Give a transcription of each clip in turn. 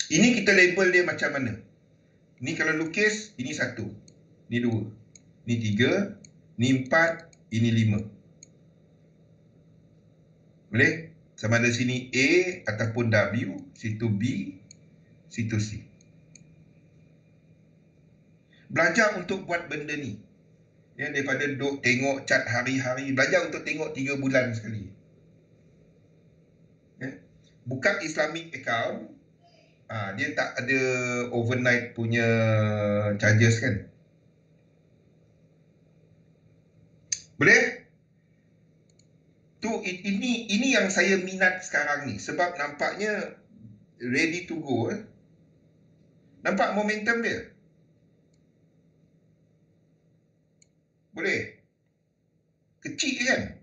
Ini kita label dia macam mana. Ni kalau lukis, ini 1, ni 2, ni 3, ni 4, ini 5. Boleh? Sama ada sini A ataupun W, situ B, situ C. Belajar untuk buat benda ni. Ya, daripada duk tengok cat hari-hari, belajar untuk tengok 3 bulan sekali. Ya. Buka Islamic account, dia tak ada overnight punya charges kan. Boleh? Ini yang saya minat sekarang ni, sebab nampaknya ready to go. Nampak momentum dia? Boleh? Kecil kan?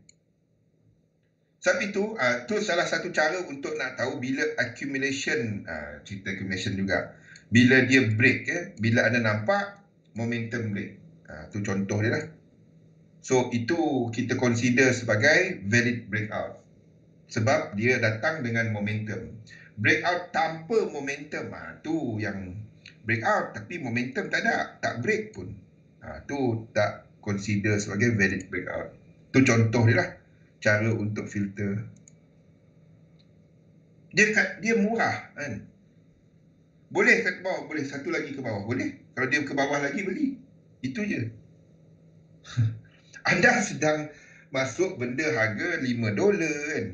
Sebab itu, tu salah satu cara untuk nak tahu bila accumulation, cerita accumulation juga. Bila dia break, bila anda nampak momentum break. Tu contoh dia lah. So, itu kita consider sebagai valid breakout. Sebab dia datang dengan momentum. Breakout tanpa momentum, tu yang breakout tapi momentum tak ada, tak break pun. Tu tak consider sebagai valid breakout. Tu contoh dia lah, cara untuk filter. Dia murah kan. Boleh ke bawah, boleh satu lagi ke bawah, boleh. Kalau dia ke bawah lagi, beli. Itu je. Anda sedang masuk benda harga $5 kan.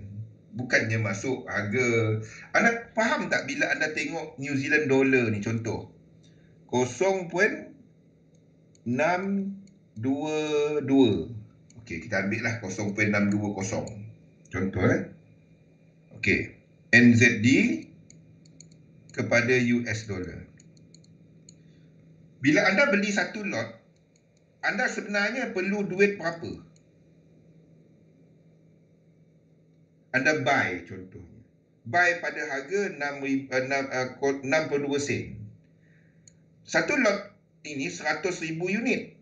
Bukannya masuk harga. Anda faham tak bila anda tengok New Zealand dollar ni contoh 0.622. Okey, kita ambil lah 0.620. Contoh okey. NZD kepada US dollar. Bila anda beli satu lot, anda sebenarnya perlu duit berapa? Anda buy contohnya. Buy pada harga 62 sen. Satu lot ini 100,000 unit.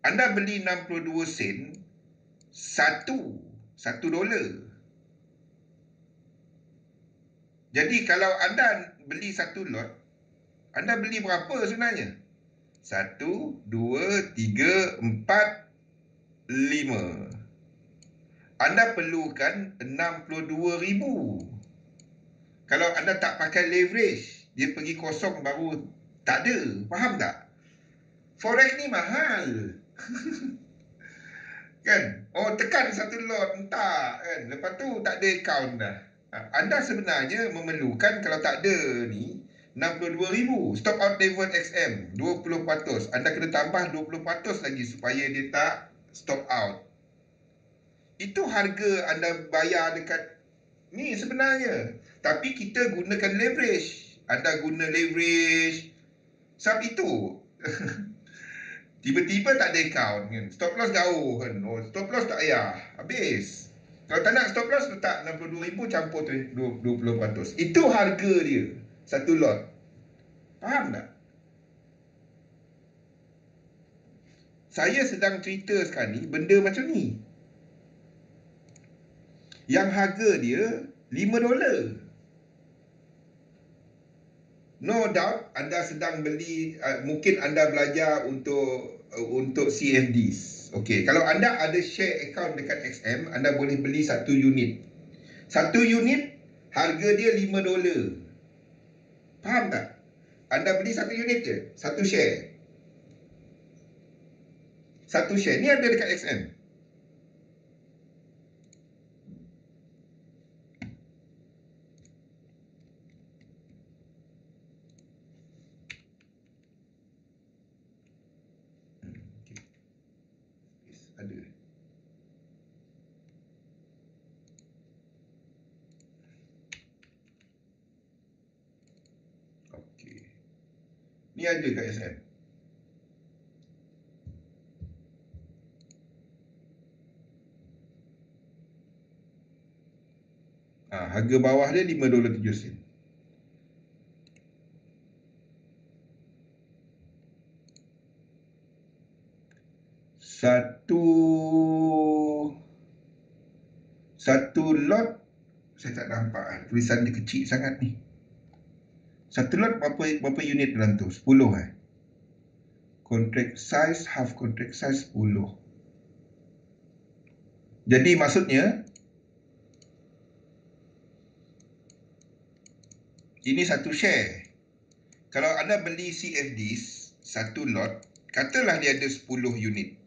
Anda beli 62 sen, $1. Jadi kalau anda beli satu lot, anda beli berapa sebenarnya? 1, 2, 3, 4, 5. Anda perlukan 62,000. Kalau anda tak pakai leverage, dia pergi kosong baru tak ada. Faham tak? Forex ni mahal. Kan? Oh, tekan satu lot, entah kan. Lepas tu tak ada account dah. Anda sebenarnya memerlukan, kalau tak ada ni, 62,000. Stop out level XM 20%. Anda kena tambah 20% lagi supaya dia tak stop out. Itu harga anda bayar dekat ni sebenarnya. Tapi kita gunakan leverage. Anda guna leverage. Sebab itu tiba-tiba tak ada account kan. Stop loss jauh kan. Stop loss tak payah. Habis. Kalau tak nak stop loss, letak 62,000 campur 20%. Itu harga dia. Satu lot. Faham tak? Saya sedang cerita sekarang ni benda macam ni. Yang harga dia $5. No doubt anda sedang beli, mungkin anda belajar untuk CFDs. Okey, kalau anda ada share account dekat XM, anda boleh beli satu unit. Satu unit harga dia $5. Faham tak? Anda beli satu unit je, satu share. Satu share ni ada dekat XM. Ada. Okey. Ni ada kat XM. Harga bawah dia $5.07. Satu lot Saya tak nampak. Tulisan dia kecil sangat ni. Satu lot berapa unit dalam tu? 10 Contract size, half contract size 10. Jadi maksudnya ini satu share. Kalau anda beli CFDs satu lot, katalah dia ada 10 unit.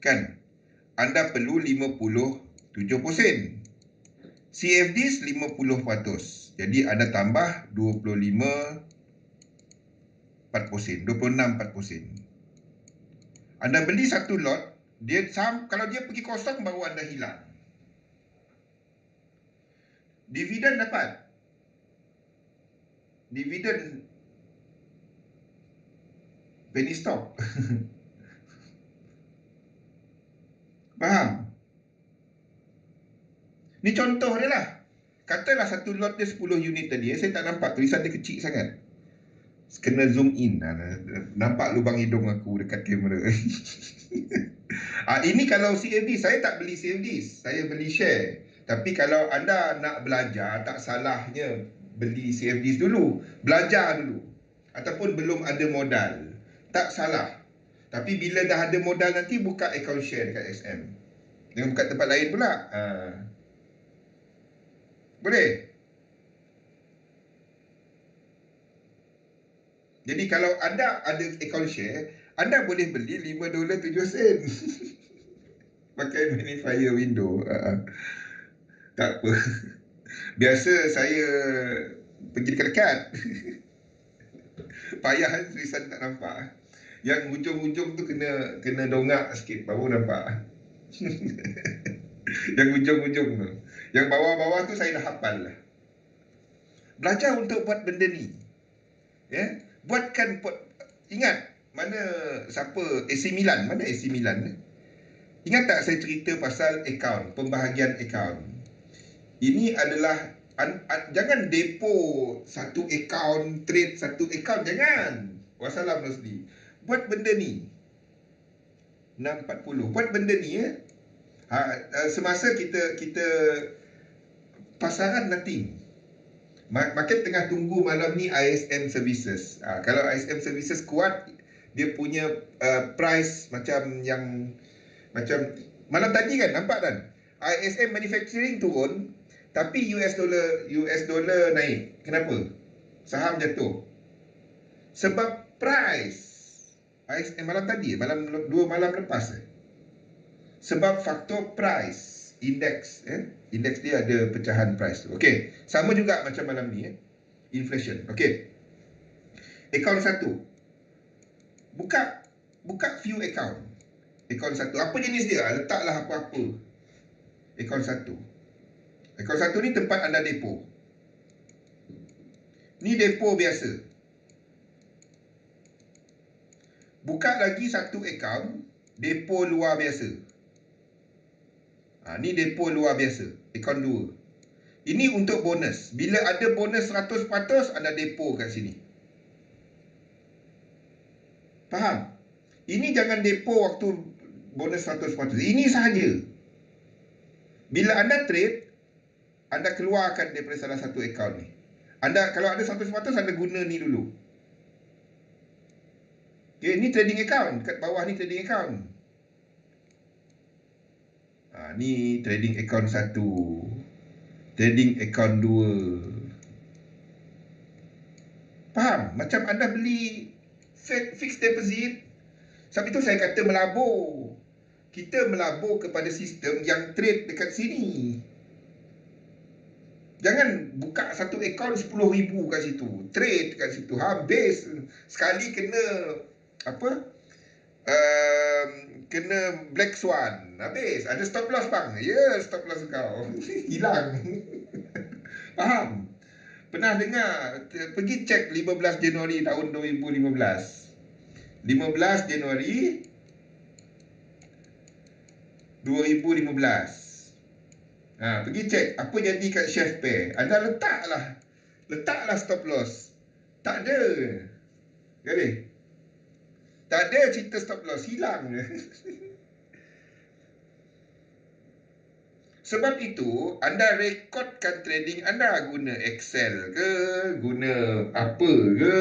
Kan? Anda perlu 57 sen. CFDs 50%. Jadi anda tambah 25 40 sen, 26 40 sen. Anda beli satu lot, kalau dia pergi kosong baru anda hilang. Dividen dapat. Dividen penny stock. Faham? Ni contoh dia lah. Katalah satu lot dia 10 unit tadi. Saya tak nampak, tulisan dia kecil sangat. Kena zoom in. Nampak lubang hidung aku dekat kamera. Ini kalau CFD, saya tak beli CFD, saya beli share. Tapi kalau anda nak belajar, tak salahnya beli CFD dulu. Belajar dulu. Ataupun belum ada modal. Tak salah. Tapi bila dah ada modal nanti, buka account share dekat SM. Jangan buka tempat lain pula. Boleh? Jadi kalau anda ada account share, anda boleh beli $5.07. Pakai magnifier window. Tak apa. Biasa saya pergi dekat-dekat. Payah tulisan tak nampak. Yang hujung-hujung tu kena dongak sikit baru nampak. Yang hujung-hujung tu. Yang bawah-bawah tu saya dah hafal lah. Belajar untuk buat benda ni. Ya, buatkan ingat mana siapa AC Milan, mana AC Milan? Ingat tak saya cerita pasal akaun, pembahagian akaun. Ini adalah jangan depo satu akaun, trade satu akaun, jangan. Wassalam Rosli. Buat benda ni. 640. Buat benda ni semasa kita pasaran nanti. Market tengah tunggu malam ni ISM Services. Kalau ISM Services kuat, dia punya price macam malam tadi kan, nampak kan? ISM Manufacturing turun, tapi US dollar naik. Kenapa? Saham jatuh. Sebab price. ISM malam tadi, dua malam lepas. Sebab faktor price. Indeks, indeks dia ada pecahan price tu. Okey, sama juga macam malam ni, inflation. Okey. Akaun satu. Buka view account. Akaun satu. Apa jenis dia? Letaklah apa-apa. Akaun satu. Akaun satu ni tempat anda depo. Ni depo biasa. Buka lagi satu akaun depo luar biasa. Ni depo luar biasa, akaun 2. Ini untuk bonus. Bila ada bonus 100%, anda depo kat sini. Faham? Ini jangan depo waktu bonus 100%. Ini sahaja. Bila anda trade, anda keluarkan daripada salah satu akaun ni. Anda kalau ada 100%, anda guna ni dulu. Okay, ni trading account. Kat bawah ni trading account. Ni trading account 1. Trading account 2. Faham? Macam anda beli fixed deposit. Sebab itu saya kata melabur. Kita melabur kepada sistem yang trade dekat sini. Jangan buka satu akaun 10,000 kat situ. Trade kat situ. Habis. Sekali kena kena black swan. Habis. Ada stop loss bang. Ya, stop loss kau. Hilang. Faham? Pernah dengar? Pergi cek 15 Januari tahun 2015. 15 Januari 2015. Pergi cek apa jadi kat Chef Pair. Anda letaklah stop loss. Tak ada. Jadi tak ada cerita stop loss, hilang je. Sebab itu, anda rekodkan trading anda guna Excel ke, guna apa ke,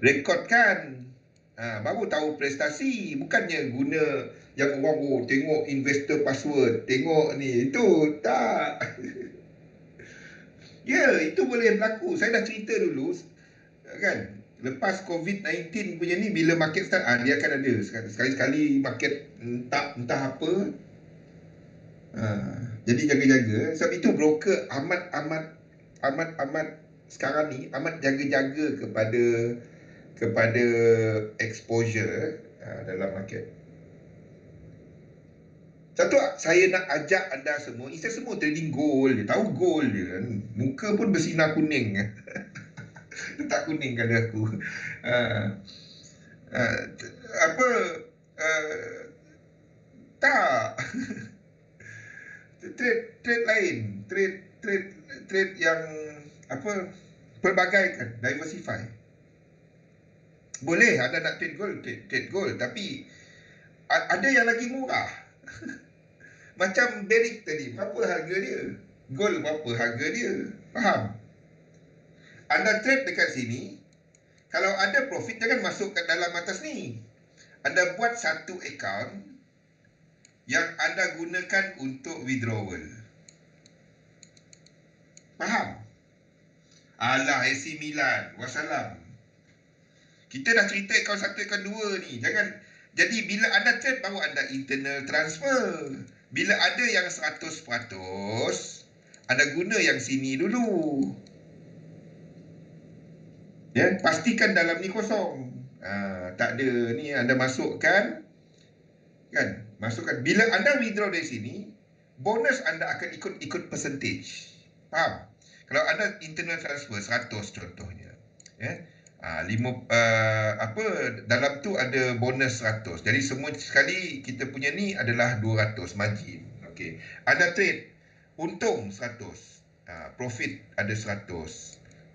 rekodkan. Baru tahu prestasi. Bukannya guna yang orang tengok investor password, tengok ni, itu tak. Ya, itu boleh berlaku. Saya dah cerita dulu, kan, lepas COVID-19 punya ni, bila market start, dia akan ada sekali-sekali market entah apa. Jadi jaga-jaga. Sebab itu broker amat sekarang ni amat jaga-jaga kepada exposure dalam market. Satu, saya nak ajak anda semua, kita semua trading gold je. Tahu gold je kan, muka pun bersinar kuning. Tak kuning kata aku. Apa, tak. Trade lain, trade yang apa, pelbagai kan, diversify. Boleh anda nak trade gold, tapi ada yang lagi murah. Macam Barrick tadi, berapa harga dia? Gold berapa harga dia? Faham? Anda trade dekat sini, kalau ada profit jangan masuk kat dalam atas ni. Anda buat satu account yang anda gunakan untuk withdrawal. Faham? Alah, AC Milan, wassalam. Kita dah cerita account 1, account 2 ni. Jangan. Jadi bila anda trade, baru anda internal transfer. Bila ada yang 100%, anda guna yang sini dulu. Ya, pastikan dalam ni kosong. Tak ada ni, anda masukkan. Kan? Masukkan. Bila anda withdraw dari sini, bonus anda akan ikut percentage. Faham? Kalau anda internal transfer 100 contohnya, ya. Dalam tu ada bonus 100. Jadi semua sekali kita punya ni adalah 200 margin. Okey. Anda trade, untung 100. Profit ada 100.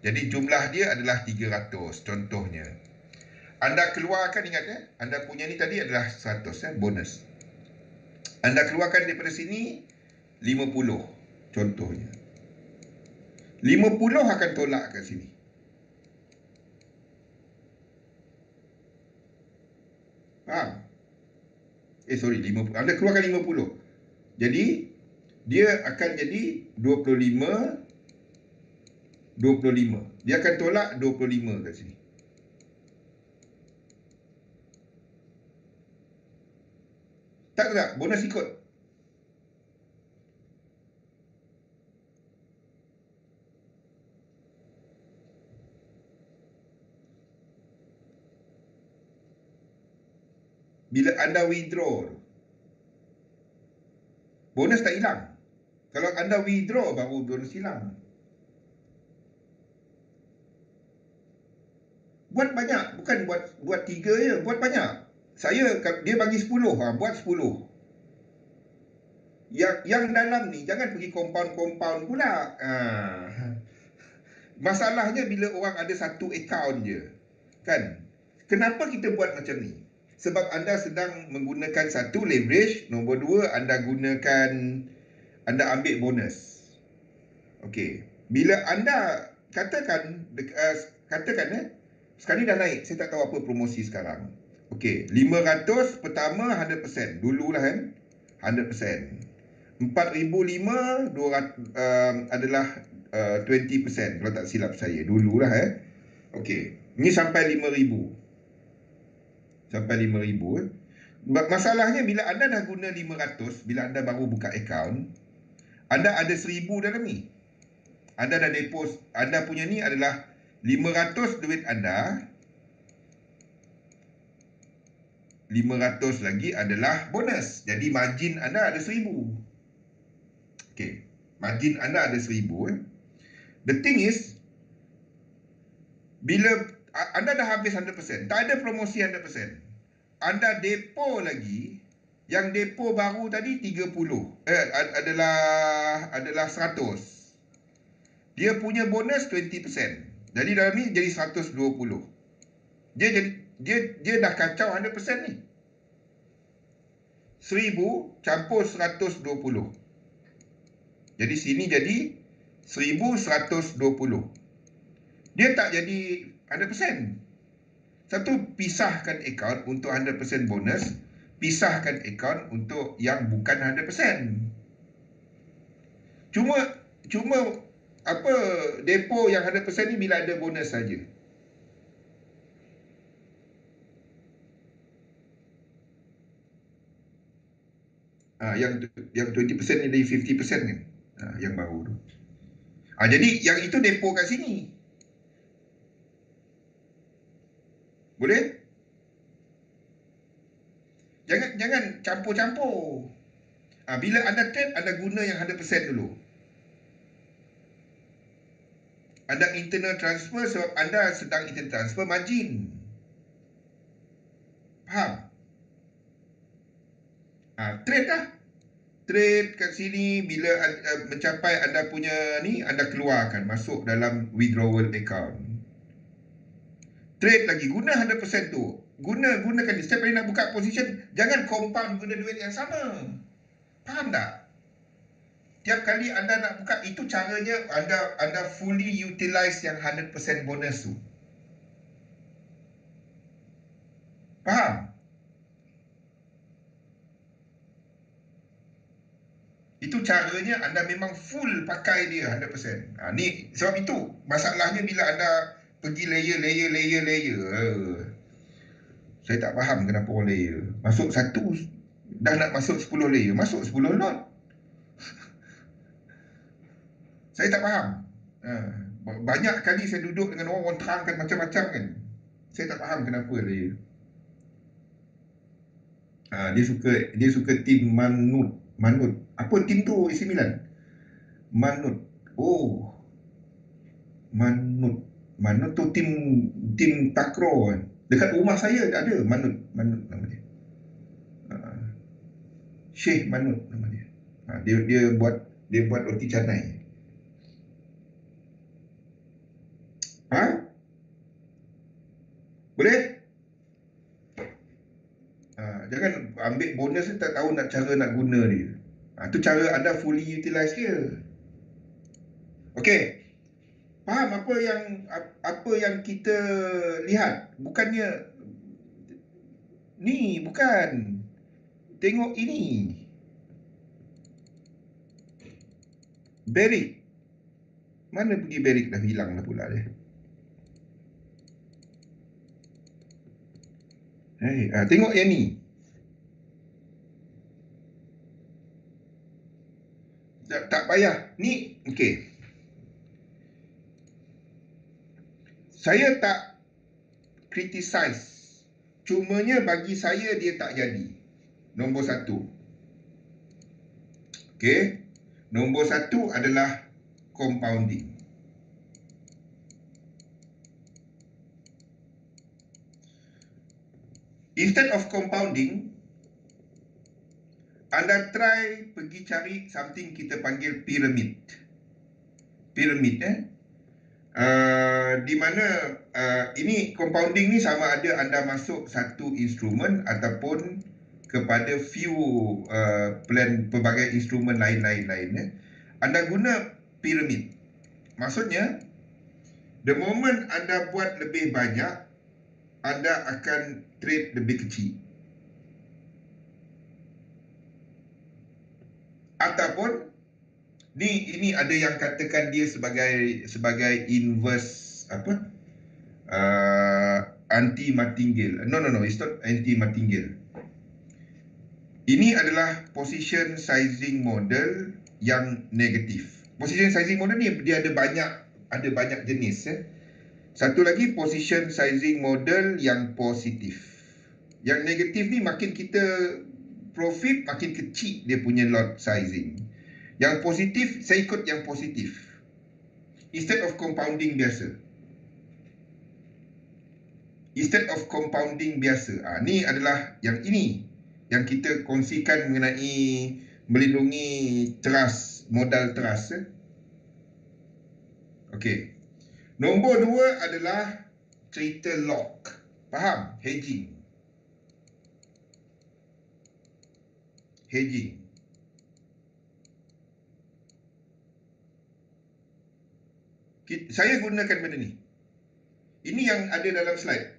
Jadi jumlah dia adalah 300 contohnya. Anda keluarkan, ingat ya, anda punya ni tadi adalah 100 ya, bonus. Anda keluarkan daripada sini 50 contohnya. 50 akan tolak ke sini. Faham? 50. Anda keluarkan 50. Jadi dia akan jadi 25. Dia akan tolak 25 kat sini. Tak, bonus ikut. Bila anda withdraw, bonus tak hilang. Kalau anda withdraw, baru bonus hilang. Buat banyak, bukan buat 3 je, buat banyak. Dia bagi 10, buat 10. Yang dalam ni jangan pergi compound pula. Masalahnya bila orang ada satu account je, kan? Kenapa kita buat macam ni? Sebab anda sedang menggunakan satu leverage, nombor 2 anda ambil bonus. Okey. Bila anda katakan sekali dah naik, saya tak tahu apa promosi sekarang. Okey, 500 pertama 100%. Dululah kan, 100%. 4,005 adalah 20%, kalau tak silap saya. Dululah Okey, ni sampai 5,000. Sampai 5,000. Masalahnya bila anda dah guna 500, bila anda baru buka account, anda ada 1,000 dalam ni. Anda dah deposit, anda punya ni adalah 500 duit anda. 500 lagi adalah bonus. Jadi margin anda ada 1,000. Okey, margin anda ada 1,000. The thing is, bila anda dah habis 100%, tak ada promosi 100%. Anda depo lagi, yang depo baru tadi 30. Adalah 100. Dia punya bonus 20%. Jadi dalam ni jadi 120. Dia dah kacau 100% ni. 1,000 campur 120. Jadi sini jadi 1120. Dia tak jadi 100%. Satu, pisahkan akaun untuk 100% bonus, pisahkan akaun untuk yang bukan 100%. Cuma apa, depo yang 100% ni bila ada bonus saja. Yang 20% ni dari 50% kan. Yang baru tu. Jadi yang itu depo kat sini. Boleh? Jangan campur-campur. Bila anda trade, anda guna yang 100% dulu. Anda internal transfer sebab anda sedang internal transfer margin. Faham? Trade lah. Trade kat sini bila mencapai anda punya ni, anda keluarkan, masuk dalam withdrawal account. Trade lagi, guna 100% tu. Gunakan ni. Setiap kali nak buka position, jangan compound guna duit yang sama. Faham tak? Tiap kali anda nak buka, itu caranya anda fully utilize yang 100% bonus tu. Faham? Itu caranya anda memang full pakai dia 100%. Ni sebab itu masalahnya bila anda pergi layer. Saya tak faham kenapa orang layer. Masuk satu, dah nak masuk 10 layer, masuk 10 lot. Saya tak faham. Banyak kali saya duduk dengan orang terangkan macam-macam kan. Saya tak faham kenapa layer. Dia suka tim Manut. Apa tim tu AC Milan? Manut. Oh. Manut tu tim takraw kan. Dekat rumah saya ada Manut nama dia. Syekh Manut nama dia. Dia buat roti canai. Boleh? Jangan ambil bonus ni tak tahu cara nak guna dia. Tu cara anda fully utilize dia. Okey. Faham apa yang kita lihat? Bukannya ni, bukan. Tengok ini. Barrick. Mana pergi Barrick, dah hilang dah pula dia. Tengok yang ni. Tak payah. Ni, okey. Saya tak criticize. Cumanya bagi saya dia tak jadi. Nombor satu. Okey. Nombor satu adalah compounding. Instead of compounding, anda try pergi cari something kita panggil pyramid. Di mana ini compounding ni sama ada anda masuk satu instrumen ataupun kepada few plan pelbagai instrumen lain. Anda guna pyramid. Maksudnya, the moment anda buat lebih banyak, anda akan trade lebih kecil. Ataupun ini ada yang katakan dia sebagai inverse anti martingale. No, it's not anti martingale. Ini adalah position sizing model yang negatif. Position sizing model ni dia ada banyak jenis. Satu lagi position sizing model yang positif. Yang negatif ni makin kita profit, makin kecil dia punya lot sizing. Yang positif, saya ikut yang positif. Instead of compounding biasa. Ni adalah yang ini. Yang kita kongsikan mengenai melindungi trust, modal trust. Okey. Nombor 2 adalah cerita lock. Faham? Hedging. Saya gunakan benda ni. Ini yang ada dalam slide.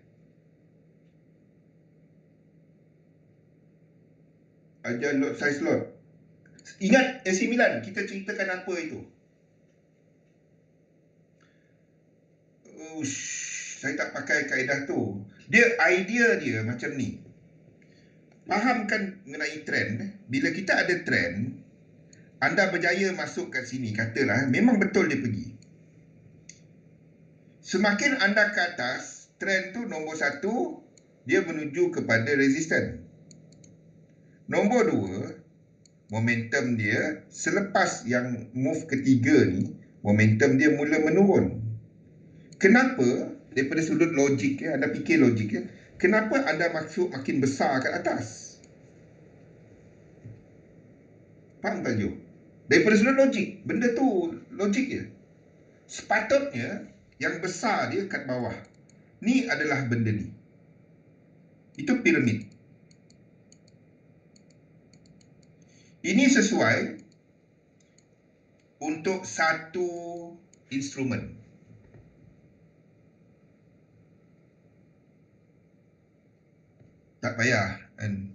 Ajar lot size lot. Ingat AC Milan, kita ceritakan apa itu? Saya tak pakai kaedah tu. Idea dia macam ni. Fahamkan mengenai trend. Bila kita ada trend, anda berjaya masuk kat sini, katalah, memang betul dia pergi. Semakin anda ke atas, trend tu nombor 1, dia menuju kepada resistance. Nombor 2, momentum dia, selepas yang move ketiga ni, momentum dia mula menurun. Kenapa? Daripada sudut logik, anda fikir logik, kenapa anda masuk makin besar ke atas? Faham tak, Jo? Daripada sudut logik, benda tu logik je. Sepatutnya yang besar dia kat bawah. Ni adalah benda ni. Itu piramid. Ini sesuai untuk satu instrumen. Tak payah kan?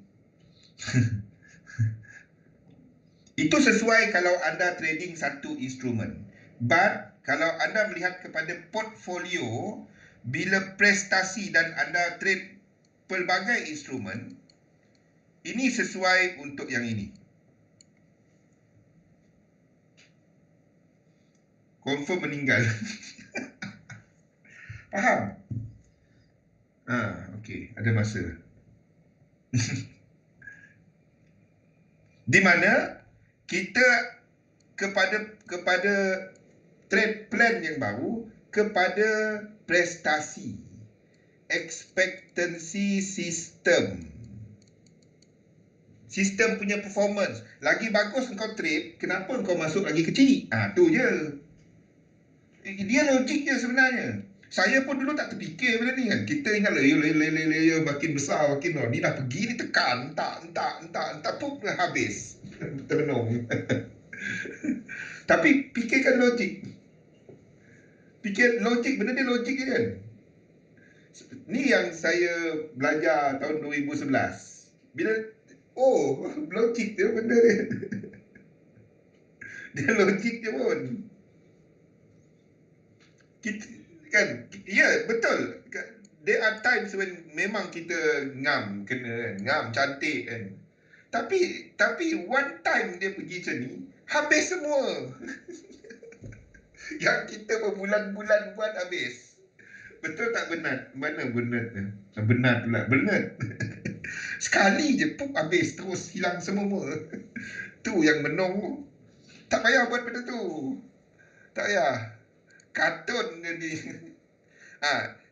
Itu sesuai kalau anda trading satu instrumen. But kalau anda melihat kepada portfolio, bila prestasi dan anda trade pelbagai instrumen, ini sesuai untuk yang ini. Confirm meninggal. Faham? Okey, ada masa. Di mana kita kepada trade plan yang baru, kepada prestasi, expectancy system. Sistem punya performance. Lagi bagus engkau trade, kenapa engkau masuk lagi kecil? Tu je. Dia logik je sebenarnya. Saya pun dulu tak terfikir benda ni kan. Kita ingat layer makin besar, makin ni dah pergi, ni tekan, entah, pun habis. Termenung. Tapi fikirkan logik. Fikir logik, benda ni logik je kan. Ni yang saya belajar tahun 2011. Bila, logik dia benda dia. Dia logik je pun. Kita, kan, ya betul. There are times when memang kita ngam, cantik kan. Tapi one time dia pergi macam ni, habis semua. Yang kita berbulan-bulan buat habis. Betul tak Bernard? Mana Bernard ni? Bernard pula. Bernard. Sekali je pup habis, terus hilang semua. Tu yang menong. Tak payah buat benda tu. Tak payah. Kartun jadi.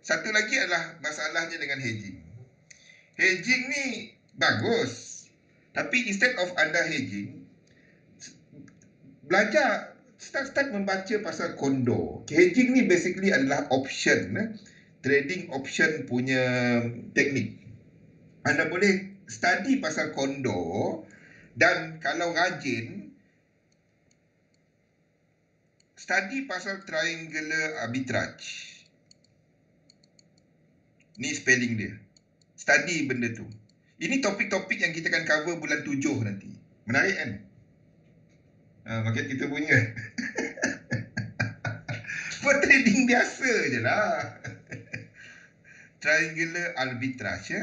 Satu lagi adalah masalahnya dengan hedging. Hedging ni bagus. Tapi instead of anda hedging, belajar, start membaca pasal kondo. Hedging ni basically adalah option. Trading option punya teknik. Anda boleh study pasal kondo, dan kalau rajin, study pasal triangular arbitrage. Ni spelling dia. Study benda tu. Ini topik-topik yang kita akan cover bulan 7 nanti. Menarik kan? Market kita punya. Buat trading biasa je lah. Triangular arbitrage, ya.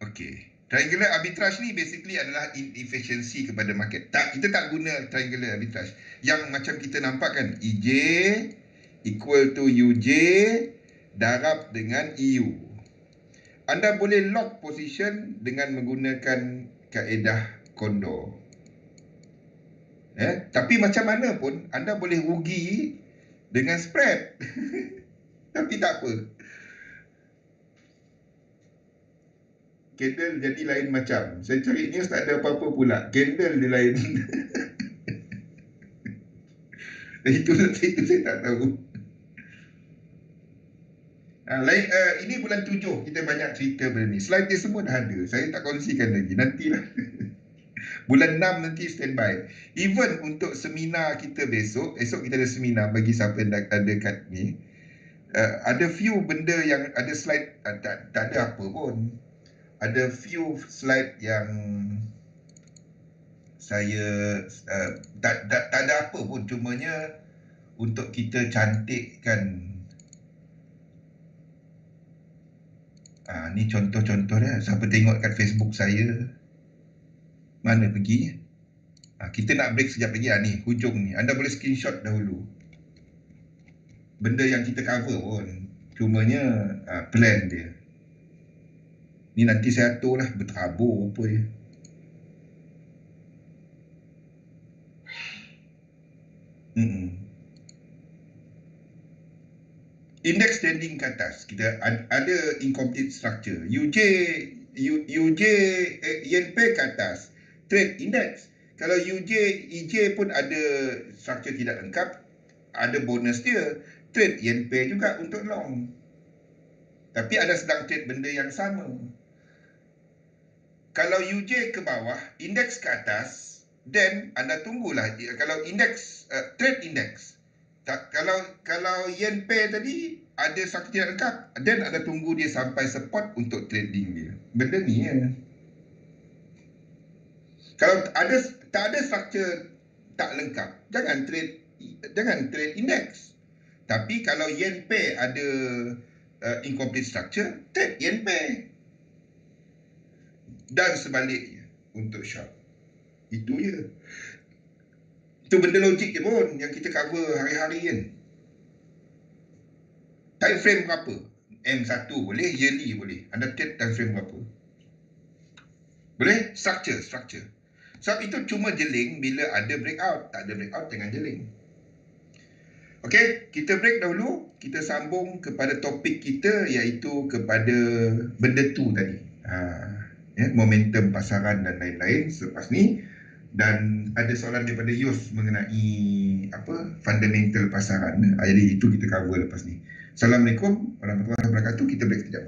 Okey. Triangular arbitrage ni basically adalah inefficiency kepada market. Kita tak guna triangular arbitrage. Yang macam kita nampak kan, EJ equal to UJ darab dengan EU. Anda boleh lock position dengan menggunakan kaedah kondo. Tapi macam mana pun anda boleh rugi dengan spread. Tapi tak apa. Candle jadi lain macam. Saya cari news tak ada apa-apa pula. Candle dia lain. Itu saya tak tahu. Ini bulan 7 kita banyak cerita benda ni. Slide dia semua dah ada. Saya tak kongsikan lagi. Nantilah. Bulan 6 nanti standby. Even untuk seminar kita besok kita ada seminar bagi siapa yang ada kat ni. Ada few benda yang ada slide, tak ada apa pun. Ada few slide yang saya tak ada apa pun, cumanya untuk kita cantikkan. Ni contoh-contoh dia. Siapa tengok kat Facebook saya, mana pergi? Kita nak break sekejap lagi. Ni hujung ni, anda boleh screenshot dahulu benda yang kita cover pun, cumanya plan dia ni nanti saya atur lah, berterabur apa je. Index trending ke atas, kita ada incomplete structure. YNP ke atas, trade index. Kalau EJ pun ada structure tidak lengkap, ada bonus dia. Trade YNP juga untuk long. Tapi ada sedang trade benda yang sama. Kalau UJ ke bawah, indeks ke atas, then anda tunggulah. Kalau indeks, trade index. Kalau YNP tadi ada structure tidak lengkap, then anda tunggu dia sampai support untuk trading dia. Benda ni ya. Kalau tak ada structure tak lengkap, jangan trade index. Tapi kalau YNP ada incomplete structure, trade YNP. Dan sebaliknya untuk short. Itu je. Itu benda logik je pun yang kita cover hari-hari kan. Time frame berapa? M1 boleh, yearly boleh. Anda trade time frame berapa? Boleh? Structure. Sebab itu cuma jeling bila ada breakout. Tak ada breakout, jangan jeling. Okey, kita break dahulu. Kita sambung kepada topik kita, iaitu kepada benda tu tadi. Momentum pasaran dan lain-lain selepas ni. Dan ada soalan daripada Yus mengenai fundamental pasaran. Jadi itu kita cover lepas ni. Assalamualaikum warahmatullahi wabarakatuh. Kita break sekejap.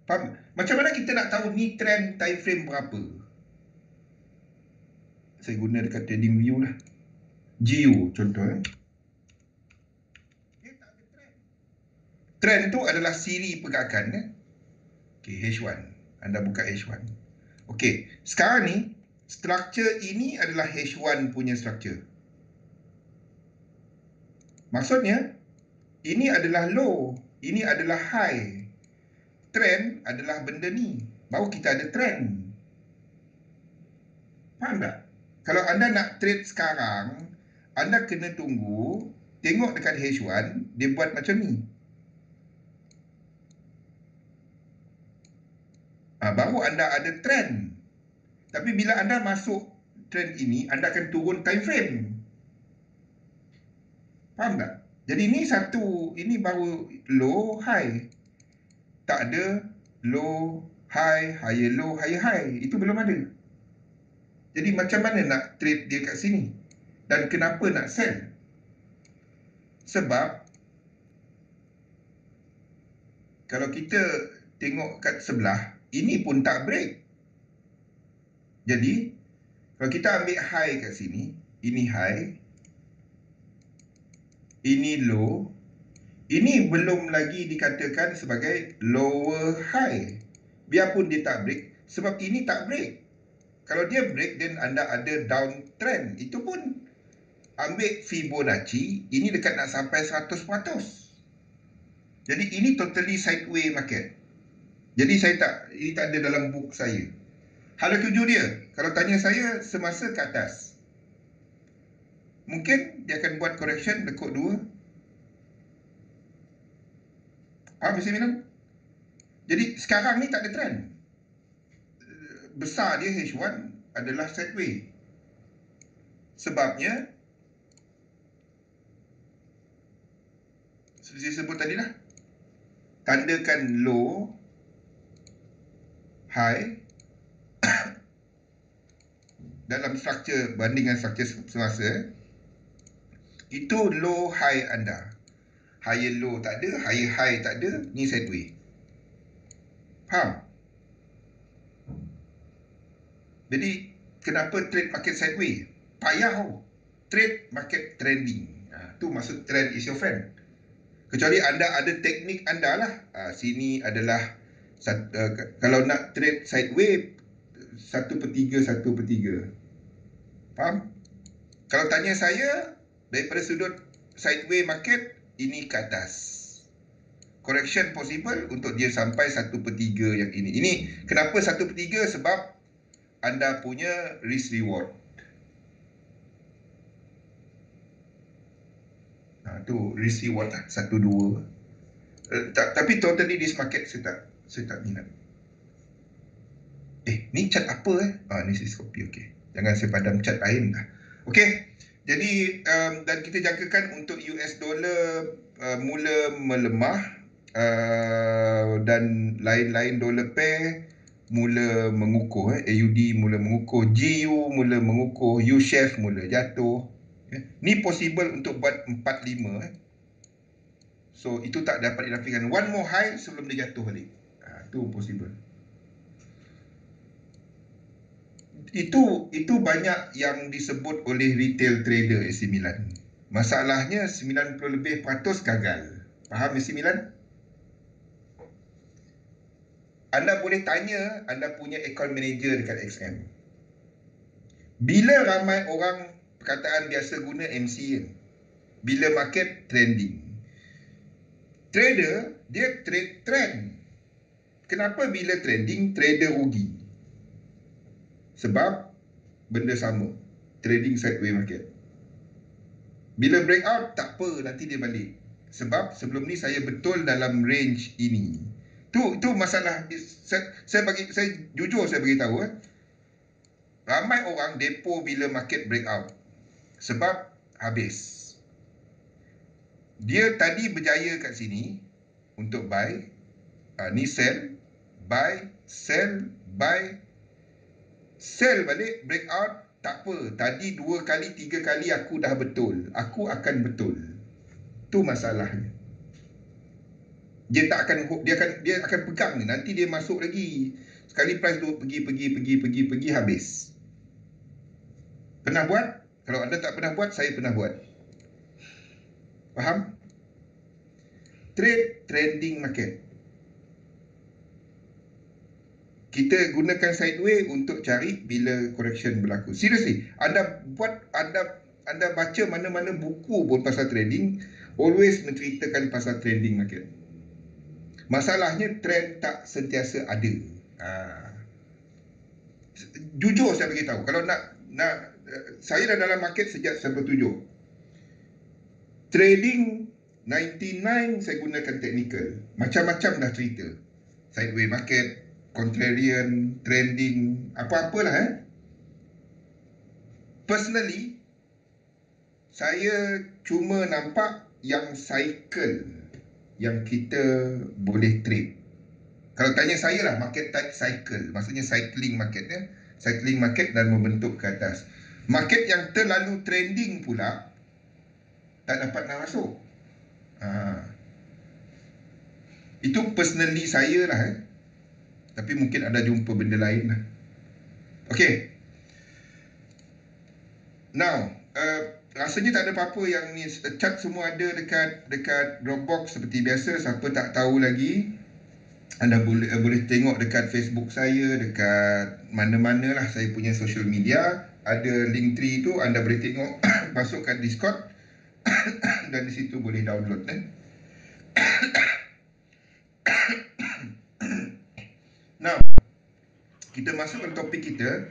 Faham? Macam mana kita nak tahu ni trend time frame berapa? Saya guna dekat trading view lah. GU contoh. Dia tak ada trend. Trend tu adalah siri pergerakan. Okay, H1. Anda buka H1. Okay, sekarang ni structure ini adalah H1 punya structure. Maksudnya ini adalah low, ini adalah high. Trend adalah benda ni. Baru kita ada trend. Faham tak? Kalau anda nak trade sekarang, anda kena tunggu, tengok dekat H1, dia buat macam ni. Baru anda ada trend. Tapi bila anda masuk trend ini, anda akan turun time frame. Faham tak? Jadi ini baru low, high. Tak ada low, high, higher low, higher high. Itu belum ada. Jadi macam mana nak trade dia kat sini? Dan kenapa nak sell? Sebab kalau kita tengok kat sebelah, ini pun tak break. Jadi kalau kita ambil high kat sini, ini high, ini low, ini belum lagi dikatakan sebagai lower high. Biarpun dia tak break, sebab ini tak break. Kalau dia break, then anda ada downtrend. Itu pun ambil Fibonacci, ini dekat nak sampai 100%. Jadi ini totally sideways market. Jadi ini tak ada dalam book saya. Hala tuju dia, kalau tanya saya semasa ke atas, mungkin dia akan buat correction lekuk 2. Mesti bilang. Jadi sekarang ni tak ada trend. Besar dia H1 adalah sideways. Sebabnya seperti saya sebut tadi lah, tandakan low, high dalam struktur bandingan struktur semasa. Itu low high anda. Higher low tak ada, higher high tak ada, ni sideway. Faham? Jadi kenapa trade market sideway? Payah tau. Trade market trending. Tu maksud trend is your friend. Kecuali anda ada teknik anda lah. Sini adalah kalau nak trade sideway 1/3, 1/3. Faham? Kalau tanya saya, daripada sudut sideway market, ini ke atas. Correction possible untuk dia sampai 1/3 yang ini. Ini kenapa 1/3? Sebab anda punya risk reward. Tu risk reward lah, 1-2. Tapi totally this market saya tak minat. Ni chart apa ni sis copy, okey. Jangan saya padam chart lain dah. Okey. Jadi dan kita jangkakan untuk US dollar mula melemah dan lain-lain dollar pair mula mengukuh. AUD mula mengukuh, GU mula mengukuh, U-Share mula jatuh. Ni possible untuk buat 45. So itu tak dapat dinafikan. One more high sebelum dia jatuh balik. Tu possible. Itu banyak yang disebut oleh retail trader AC Milan. Masalahnya 90% lebih gagal. Faham AC Milan? Anda boleh tanya anda punya account manager dekat XM. Bila ramai orang perkataan biasa guna MCM? Bila market trending. Trader dia trade trend. Kenapa bila trending trader rugi? Sebab benda sama, trading sideway market. Bila breakout, tak apa, nanti dia balik. Sebab sebelum ni saya betul dalam range ini. Tu masalah. Saya jujur saya beritahu. Ramai orang depo bila market breakout. Sebab habis. Dia tadi berjaya kat sini untuk buy. Ni sell, buy, sell, buy, sell balik, breakout, tak apa. Tadi 2 kali, 3 kali aku dah betul. Aku akan betul. Tu masalahnya. Dia tak akan, dia akan pegang ni. Nanti dia masuk lagi. Sekali price tu pergi, habis. Pernah buat? Kalau anda tak pernah buat, saya pernah buat. Faham? Trade trending market. Kita gunakan sideway untuk cari bila correction berlaku. Seriously, anda baca mana-mana buku pun pasal trading, always menceritakan pasal trending market. Masalahnya trend tak sentiasa ada. Jujur saya beritahu, kalau nak saya dah dalam market sejak 97. Trading 99 saya gunakan technical. Macam-macam dah cerita. Sideway market, contrarian, trending, apa-apalah. Personally, saya cuma nampak yang cycle yang kita boleh trade. Kalau tanya saya lah, market type cycle, maksudnya cycling market. Cycling market dan membentuk ke atas. Market yang terlalu trending pula tak dapat nak masuk. Itu personally saya lah. Tapi mungkin anda jumpa benda lain lah. Okay. Now, rasanya tak ada apa-apa yang ni. Chart semua ada dekat Dropbox seperti biasa. Siapa tak tahu lagi, anda boleh tengok dekat Facebook saya, dekat mana-mana lah saya punya social media. Ada link tree tu, anda boleh tengok. Masukkan Discord. Dan di situ boleh download. Now, kita masuk ke topik kita,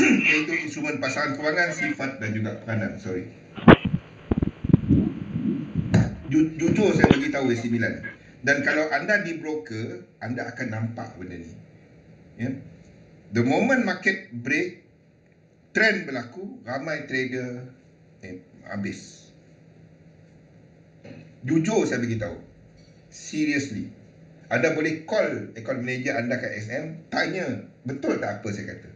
iaitu instrumen pasaran kewangan, sifat dan juga peranan. Sorry. Jujur saya bagi tahu AC Milan. Dan kalau anda di broker, anda akan nampak benda ni. The moment market break, trend berlaku, ramai trader habis. Jujur saya bagi tahu. Seriously. Anda boleh call account manager anda kat SM, tanya betul tak apa saya kata,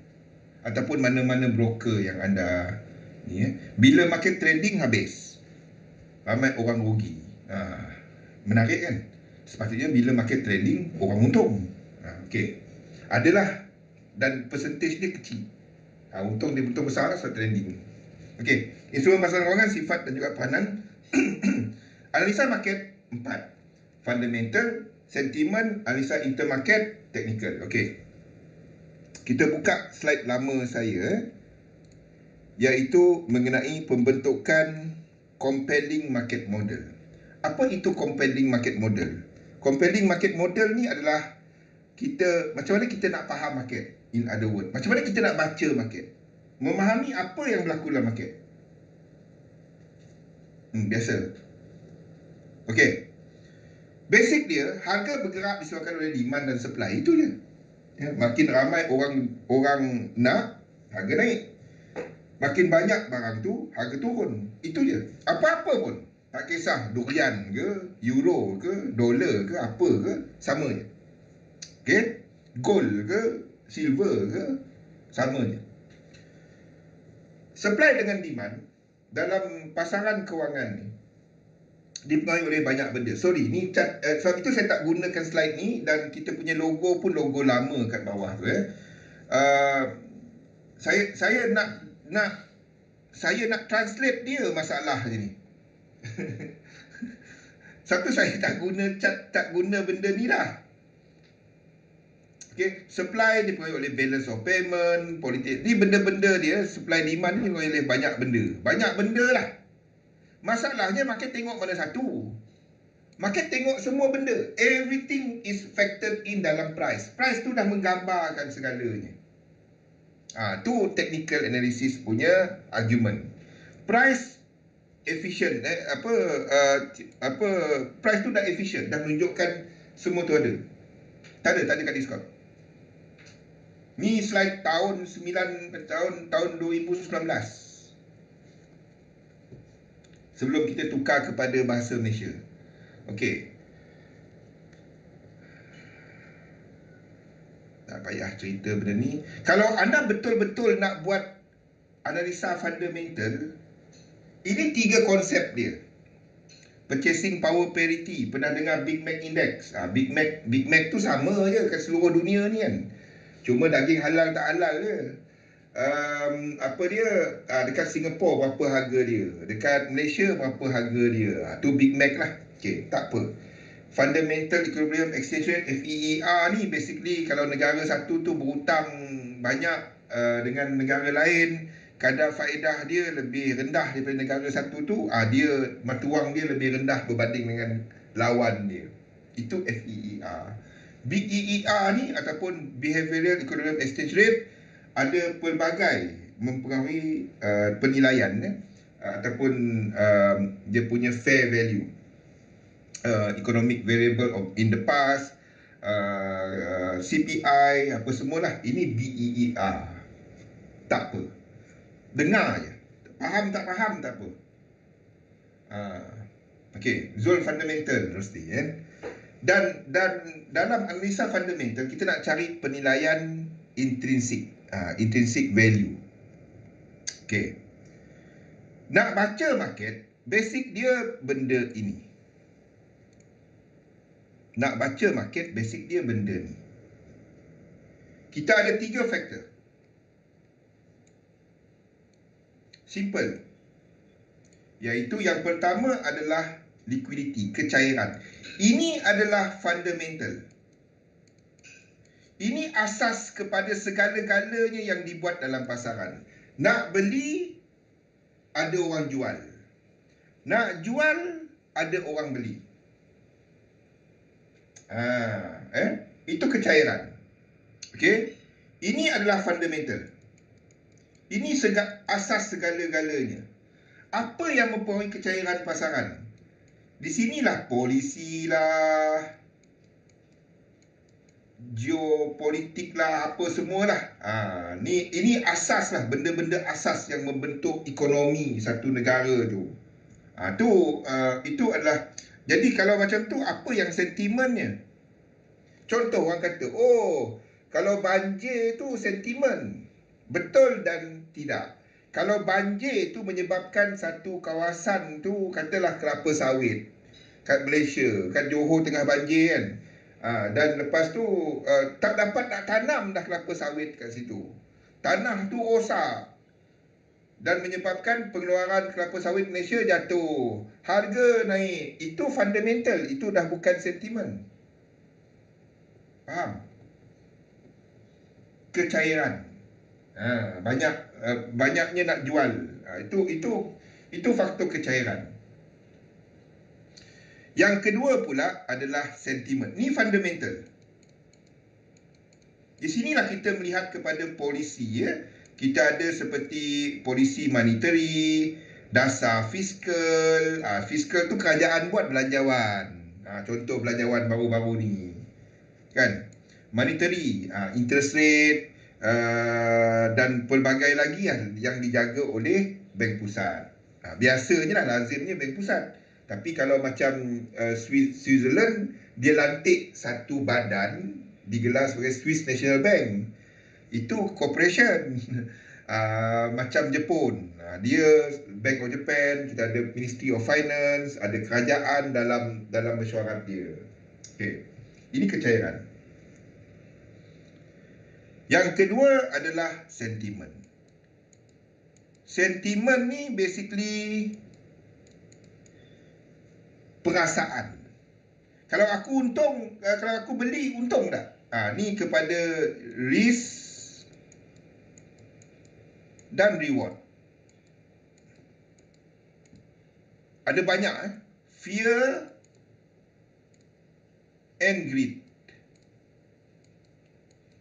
ataupun mana-mana broker yang anda ni. Bila market trending habis, ramai orang rugi. Menarik kan? Sepatutnya bila market trending, orang untung. Okey, adalah, dan percentage dia kecil. Untung dia betul besar lah sebab trending. Okey, instrumen pasaran kewangan, sifat dan juga peranan. Analisa market 4. Fundamental, sentimen, analisa intermarket, technical. Okey, kita buka slide lama saya, iaitu mengenai pembentukan compelling market model. Apa itu compelling market model? Compelling market model ni adalah kita, macam mana kita nak faham market. In other words, macam mana kita nak baca market, memahami apa yang berlaku dalam market. Biasa. Okey, basic dia, harga bergerak disebabkan oleh demand dan supply. Itu je. Makin ramai orang nak, harga naik. Makin banyak barang tu, harga turun. Itu je. Apa-apa pun, tak kisah durian ke, euro ke, dolar ke, apa ke, sama je. Okey, gold ke, silver ke, sama je. Supply dengan demand dalam pasaran kewangan ni dipengaruhi oleh banyak benda. Sorry, ni sebab itu saya tak gunakan slide ni, dan kita punya logo pun logo lama kat bawah tu. Saya nak translate dia masalah je ni. Satu, saya tak guna benda ni lah. Okay, supply dipengaruhi oleh balance of payment, politik. Ni benda-benda dia, supply demand ni dipengaruhi oleh banyak benda. Banyak benda lah. Masalahnya market tengok mana satu. Market tengok semua benda. Everything is factored in dalam price. Price tu dah menggambarkan segalanya. Tu technical analysis punya argument. Price efficient, price tu dah efficient, dah menunjukkan semua tu ada. Tak ada kat Discord. Ni slide tahun 2019. Sebelum kita tukar kepada bahasa Malaysia. Okey. Tak payah cerita benda ni. Kalau anda betul-betul nak buat analisa fundamental, ini 3 konsep dia. Purchasing power parity. Pernah dengar Big Mac Index? Big Mac tu sama je kat seluruh dunia ni kan. Cuma daging halal tak halal je. Dekat Singapura berapa harga dia, dekat Malaysia berapa harga dia. Tu Big Mac lah. Okey, tak apa. Fundamental Equilibrium Exchange Rate, FEER ni basically kalau negara satu tu berhutang banyak dengan negara lain, kadar faedah dia lebih rendah daripada negara satu tu, dia mata wang dia lebih rendah berbanding dengan lawan dia. Itu FEER. BEER ni ataupun Behavioral Equilibrium Exchange Rate, ada pelbagai mempengaruhi penilaian ataupun dia punya fair value. Economic variable in the past, CPI, apa semualah. Ini BEER. Tak apa, dengar je. Faham tak faham tak apa. Okey, zone fundamental mesti Dan dalam analisa fundamental, kita nak cari penilaian intrinsic, intrinsic value. Okey, nak baca market, basic dia benda ini. Nak baca market, basic dia benda ni. Kita ada 3 faktor. Simple. Iaitu yang pertama adalah liquidity, kecairan. Ini adalah fundamental. Ini asas kepada segala-galanya yang dibuat dalam pasaran. Nak beli, ada orang jual. Nak jual, ada orang beli. Itu kecairan. Okey, ini adalah fundamental. Ini asas segala-galanya. Apa yang mempengaruhi kecairan pasaran? Di sinilah polisi lah, geopolitik lah, apa semualah. Ini asas lah, benda-benda asas yang membentuk ekonomi satu negara tu. Itu adalah. Jadi kalau macam tu, apa yang sentimennya? Contoh orang kata, oh, kalau banjir tu sentimen. Betul dan tidak. Kalau banjir tu menyebabkan satu kawasan tu, katalah kelapa sawit kat Malaysia, kat Johor tengah banjir kan. Dan lepas tu tak dapat nak tanam dah kelapa sawit kat situ. Tanah tu rosak dan menyebabkan pengeluaran kelapa sawit Malaysia jatuh. Harga naik. Itu fundamental. Itu dah bukan sentimen. Faham? Kecairan. Banyaknya nak jual. Itu faktor kecairan. Yang kedua pula adalah sentimen. Ni fundamental. Di sinilah kita melihat kepada polisi, ya. Kita ada seperti polisi monetary, dasar fiskal. Fiskal tu kerajaan buat belanjawan. Contoh belanjawan baru-baru ni. Kan? Monetary, interest rate, dan pelbagai lagi yang dijaga oleh bank pusat. Biasanya lah, lazimnya bank pusat. Tapi kalau macam Switzerland, dia lantik satu badan digelar sebagai Swiss National Bank. Itu corporation. Macam Jepun, dia Bank of Japan, kita ada Ministry of Finance, ada kerajaan dalam mesyuarat dia. Okay. Ini kecairan. Yang kedua adalah sentimen. Sentimen ni basically perasaan. Kalau aku untung, kalau aku beli, untung tak? Ni kepada risk dan reward. Ada banyak fear and greed.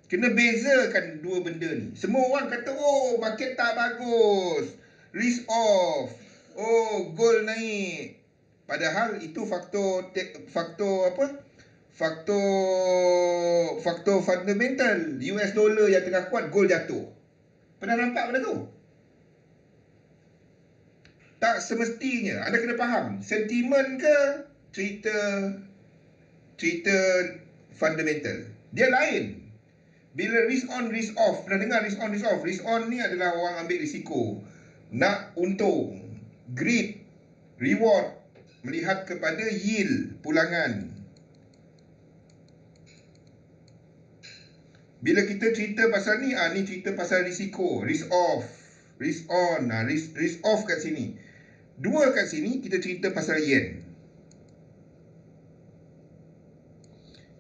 Kena bezakan dua benda ni. Semua orang kata, oh, market tak bagus, risk off, oh, gold naik. Padahal itu faktor fundamental. US dollar yang tengah kuat, gold jatuh. Pernah nampak benda tu? Tak semestinya. Anda kena faham, sentimen ke cerita fundamental. Dia lain. Bila risk on, risk off. Pernah dengar risk on, risk off? Risk on ni adalah orang ambil risiko, nak untung. Greed, reward, melihat kepada yield, pulangan. Bila kita cerita pasal ni, ni cerita pasal risiko. Risk off, risk on, risk off kat sini. Dua kat sini kita cerita pasal yen.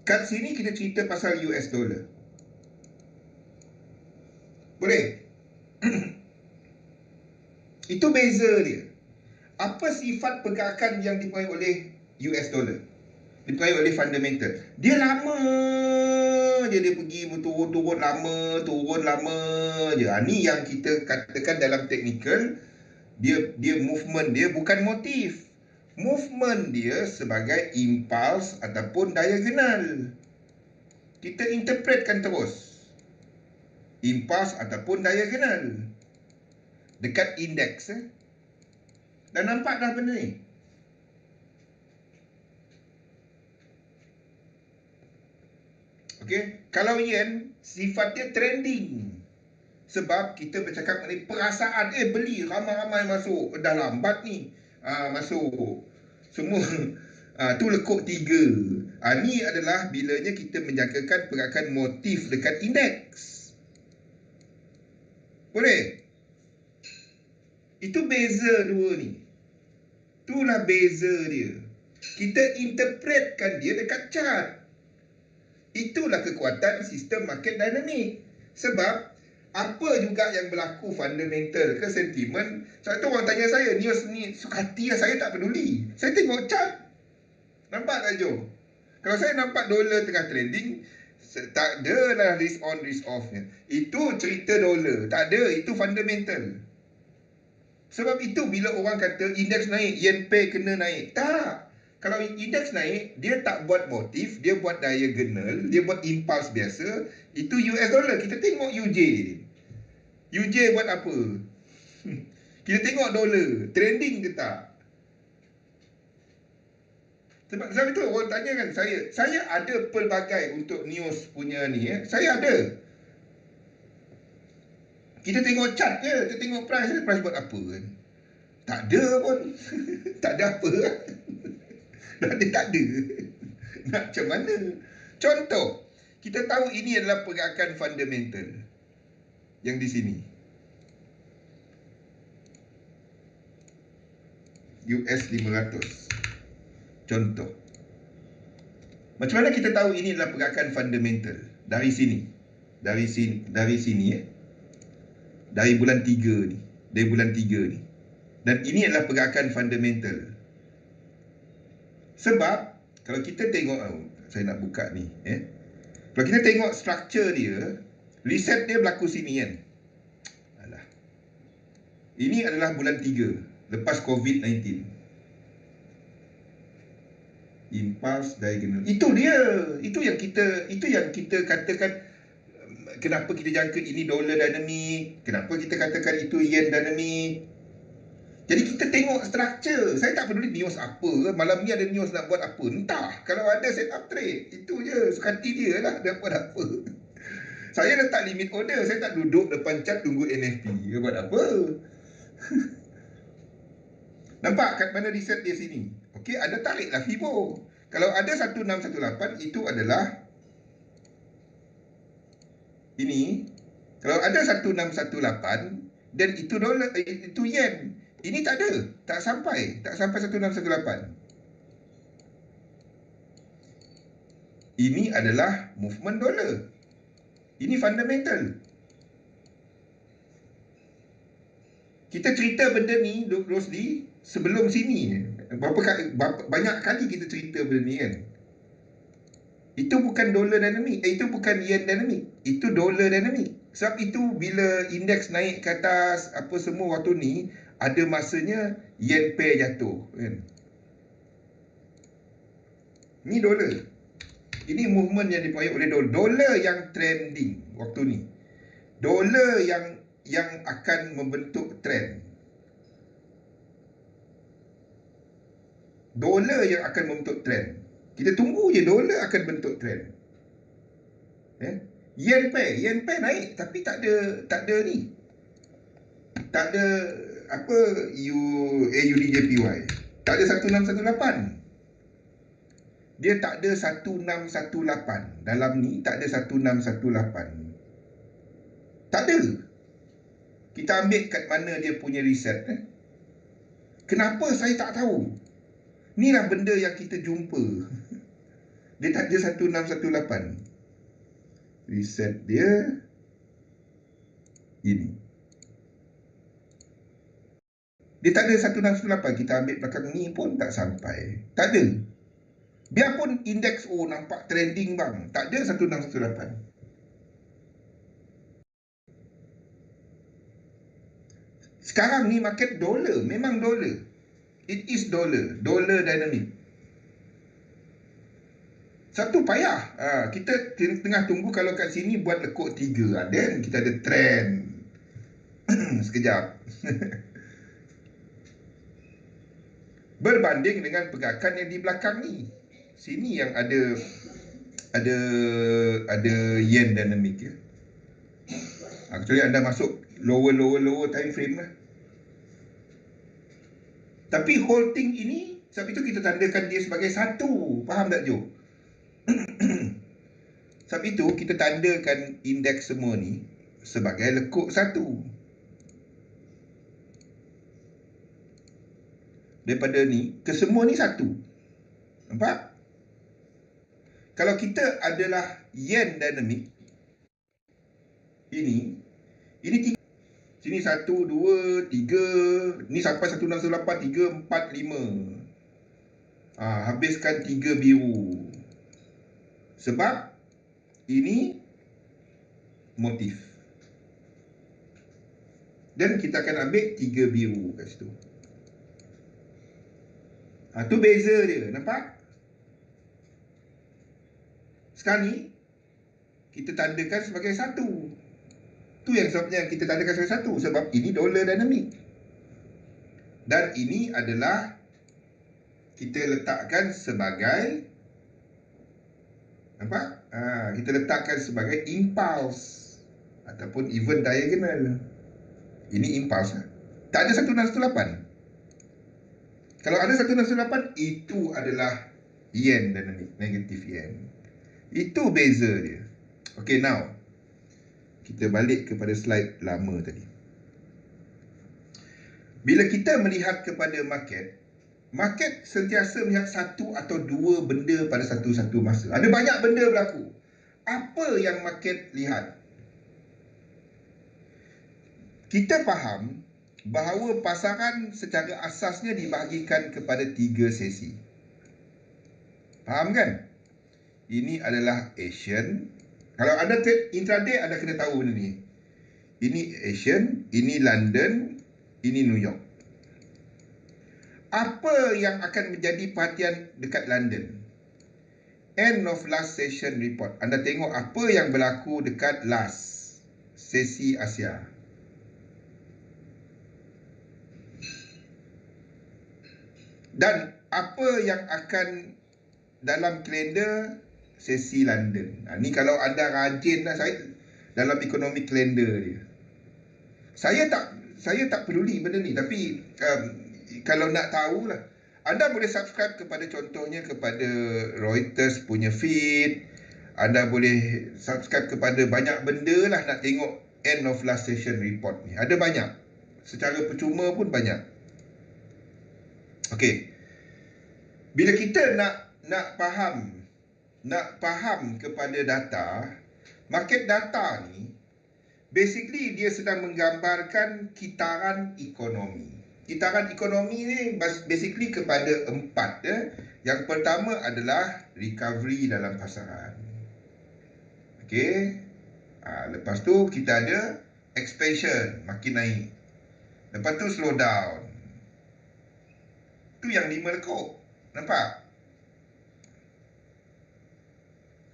Kat sini kita cerita pasal US dollar. Boleh? Itu beza dia. Apa sifat pergerakan yang dipengaruhi oleh US dollar? Dipengaruhi oleh fundamental. Dia lama je, dia pergi berturut-turut lama, turun lama je. Ni yang kita katakan dalam technical, dia movement dia bukan motif. Movement dia sebagai impulse ataupun diagonal. Kita interpretkan terus. Impulse ataupun diagonal. Dekat indeks. Dah nampak dah benda ni? Okey, kalau yen sifatnya trending. Sebab kita bercakap mengenai perasaan, beli, ramai-ramai masuk, dah lambat ni masuk. Semua tu lekuk 3. Ni adalah bilanya kita menjagakan pergerakan motif dekat indeks. Boleh? Itu beza dua ni. Itulah beza dia. Kita interpretkan dia dekat chart. Itulah kekuatan sistem market dynamic. Sebab apa juga yang berlaku fundamental ke sentimen. Sebab tu orang tanya saya, news ni suka hati lah, saya tak peduli. Saya tengok chart. Nampak tak Jo? Kalau saya nampak dolar tengah trending, tak ada lah risk on risk off nya. Itu cerita dolar. Tak ada, itu fundamental. Sebab itu bila orang kata indeks naik, yen pay kena naik. Tak. Kalau indeks naik, dia tak buat motif, dia buat diagonal, dia buat impulse biasa. Itu US dollar. Kita tengok UJ. UJ buat apa? Kita tengok dolar, trending ke tak? Sebab itu orang tanya kan saya ada pelbagai untuk news punya ni. Saya ada. Kita tengok chart je, kita tengok price buat apa kan? Tak ada pun. Tak ada apa kan? Dia tak ada. Nak macam mana? Contoh, kita tahu ini adalah pergerakan fundamental yang di sini. US 500. Contoh. Macam mana kita tahu ini adalah pergerakan fundamental? Dari sini. Dari sini ya. Dari bulan 3 ni. Dari bulan 3 ni. Dan ini adalah pergerakan fundamental. Sebab kalau kita tengok, saya nak buka ni, kalau kita tengok struktur dia, reset dia berlaku sini kan. Alah. Ini adalah bulan 3 lepas COVID-19. Impulse diagonal. Itu dia. Itu yang kita katakan kenapa kita jangka ini dollar dynamic, kenapa kita katakan itu yen dynamic. Jadi kita tengok struktur. Saya tak peduli news apa. Malam ni ada news nak buat apa. Entah. Kalau ada set up trade. Itu je. Sekati dia lah. Dia buat apa. Saya letak limit order. Saya tak duduk depan chart tunggu NFP. Dia buat apa. Nampak kat mana reset dia sini. Okey, ada tariklah FIBO. Kalau ada 1618 itu adalah ini. Kalau ada 1618 dan itu dolar, itu yen. Ini tak ada. Tak sampai 1618. Ini adalah movement dolar. Ini fundamental. Kita cerita benda ni, Rosli, sebelum sini. Banyak kali kita cerita benda ni kan. Itu bukan dolar dynamic. Itu bukan yen dynamic. Itu dolar dynamic. Sebab itu bila indeks naik ke atas, apa semua waktu ni, ada masanya yen pair jatuh kan. Ni dolar. Ini movement yang dipengaruhi oleh dolar. Dolar yang trending waktu ni. Dolar yang akan membentuk trend. Dolar yang akan membentuk trend. Kita tunggu je dolar akan bentuk trend. Yen pair naik tapi tak ada ni. Tak ada apa AUD/JPY. Tak ada 1618. Dia tak ada 1618. Dalam ni tak ada 1618. Tak ada. Kita ambil kat mana dia punya reset. Kenapa saya tak tahu? Inilah benda yang kita jumpa. Dia tak ada 1618. Reset dia ini. Dia tak ada 1618. Kita ambil belakang ni pun tak sampai. Tak ada. Biarpun indeks nampak trending bang, tak ada 1618. Sekarang ni market dolar, memang dolar. It is dollar, dollar dynamic. Satu payah. Kita tengah tunggu kalau kat sini buat lekuk 3. Then kita ada trend. Sekejap. Berbanding dengan pergerakan yang di belakang ni. Sini yang ada yen dynamic ya. Kecuali anda masuk lower time frame lah. Tapi holding ini, sebab itu kita tandakan dia sebagai satu. Faham tak Jo? Sebab itu kita tandakan indeks semua ni sebagai lekuk satu. Daripada ni ke semua ni satu. Nampak? Kalau kita adalah yen dynamic, ini 3. Sini 1, 2, 3. Ni sampai 1618, 3, 4, 5. Habiskan 3 biru. Sebab ini motif. Dan kita akan ambil 3 biru kat situ. Tu beza dia. Nampak? Sekarang ni kita tandakan sebagai satu. Tu yang sebabnya kita tandakan sebagai satu. Sebab ini dolar dynamic. Dan ini adalah kita letakkan sebagai apa? Kita letakkan sebagai impulse ataupun even diagonal. Ini impulse. Tak ada 1618. Kalau ada 1618, itu adalah yen dan negatif yen. Itu beza dia. Okay, now kita balik kepada slide lama tadi. Bila kita melihat kepada market, market sentiasa melihat satu atau dua benda pada satu-satu masa. Ada banyak benda berlaku. Apa yang market lihat? Kita faham bahawa pasaran secara asasnya dibahagikan kepada 3 sesi. Faham kan? Ini adalah Asian. Kalau anda intraday, anda kena tahu benda ni. Ini Asian, ini London, ini New York. Apa yang akan menjadi perhatian dekat London? End of last session report. Anda tengok apa yang berlaku dekat last sesi Asia. Dan apa yang akan dalam kalender sesi London. Ni kalau anda rajin lah, saya dalam ekonomi kalender dia. Saya tak peduli benda ni, tapi kalau nak tahulah, anda boleh subscribe kepada, contohnya kepada Reuters punya feed. Anda boleh subscribe kepada banyak benda lah nak tengok end of last session report ni. Ada banyak. Secara percuma pun banyak. Okey. Bila kita nak faham kepada data, market data ni basically dia sedang menggambarkan kitaran ekonomi. Kitaran ekonomi ni basically kepada 4 ya. Yang pertama adalah recovery dalam pasaran. Okey. Lepas tu kita ada expansion, makin naik. Lepas tu slow down. Tu yang 5 lekuk. Nampak?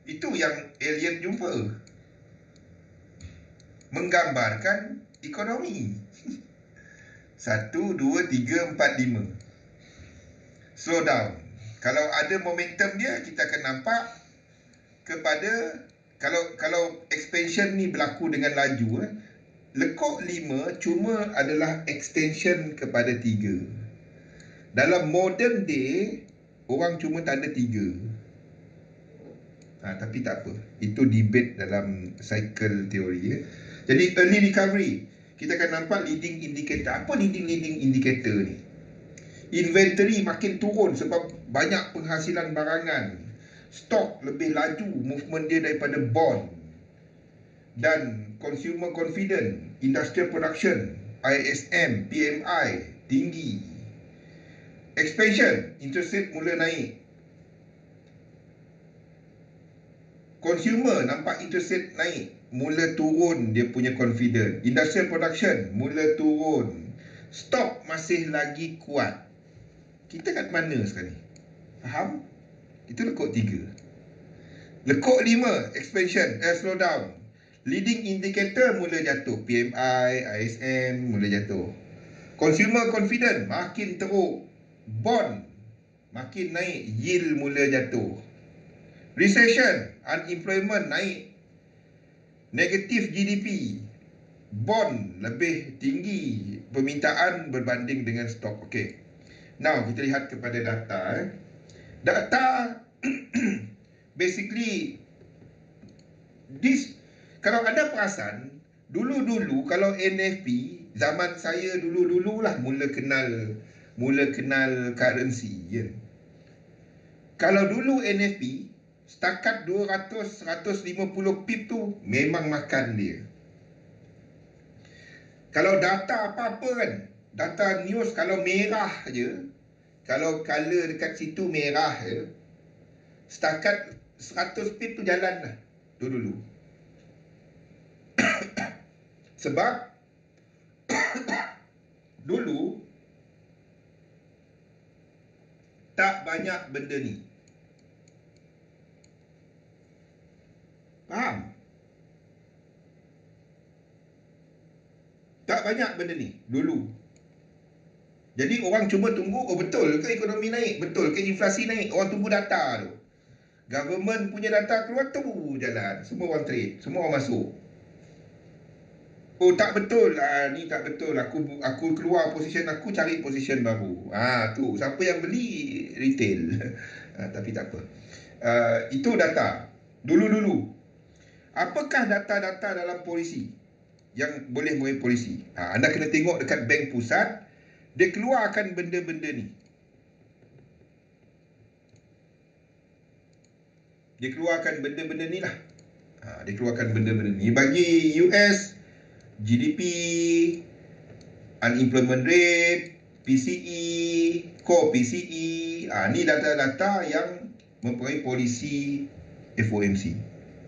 Itu yang alien jumpa. Menggambarkan ekonomi. 1, 2, 3, 4, 5. Slow down. Kalau ada momentum dia, kita akan nampak kepada, kalau expansion ni berlaku dengan laju, lekuk 5 cuma adalah extension kepada 3. Dalam modern day, orang cuma tanda 3. Tapi tak apa. Itu debate dalam cycle teori ya. Jadi early recovery, kita akan nampak leading indicator. Apa leading indicator ni? Inventory makin turun sebab banyak penghasilan barangan. Stok lebih laju movement dia daripada bond. Dan consumer confidence, industrial production, ISM, PMI tinggi. Expansion, interest rate mula naik. Consumer nampak interest rate naik, mula turun dia punya confidence. Industrial production mula turun. Stok masih lagi kuat. Kita kat mana sekarang ni? Faham? Itu lekuk 3. Lekuk 5, expansion, slow down. Leading indicator mula jatuh. PMI, ISM mula jatuh. Consumer confidence makin teruk. Bond makin naik, yield mula jatuh. Recession, unemployment naik. Negatif GDP, bond lebih tinggi permintaan berbanding dengan stok. Okey. Now kita lihat kepada data. Data basically this, kalau anda perasan, dulu-dulu kalau NFP, zaman saya dulu-dululah mula kenal currency ya. Kalau dulu NFP setakat 200-150 pip tu memang makan dia. Kalau data apa-apa kan, data news kalau merah je, kalau color dekat situ merah je, setakat 100 pip tu jalan lah dulu. Sebab dulu tak banyak benda ni. Faham? Tak banyak benda ni dulu. Jadi orang cuba tunggu, oh betul ke ekonomi naik? Betul ke inflasi naik? Orang tunggu data tu. Government punya data keluar tu jalan. Semua orang trade, semua orang masuk. Oh tak betul, ni tak betul. Aku keluar position aku, cari position baru. Tu siapa yang beli retail. Tapi tak apa. Itu data. Dulu-dulu. Apakah data-data dalam polisi yang boleh polisi? Anda kena tengok dekat bank pusat, dia keluarkan benda-benda ni. Dia keluarkan benda-benda ni lah. Dia keluarkan benda-benda ni. Bagi US, GDP, unemployment rate, PCE, core PCE. Ni data-data yang mempengaruhi polisi FOMC.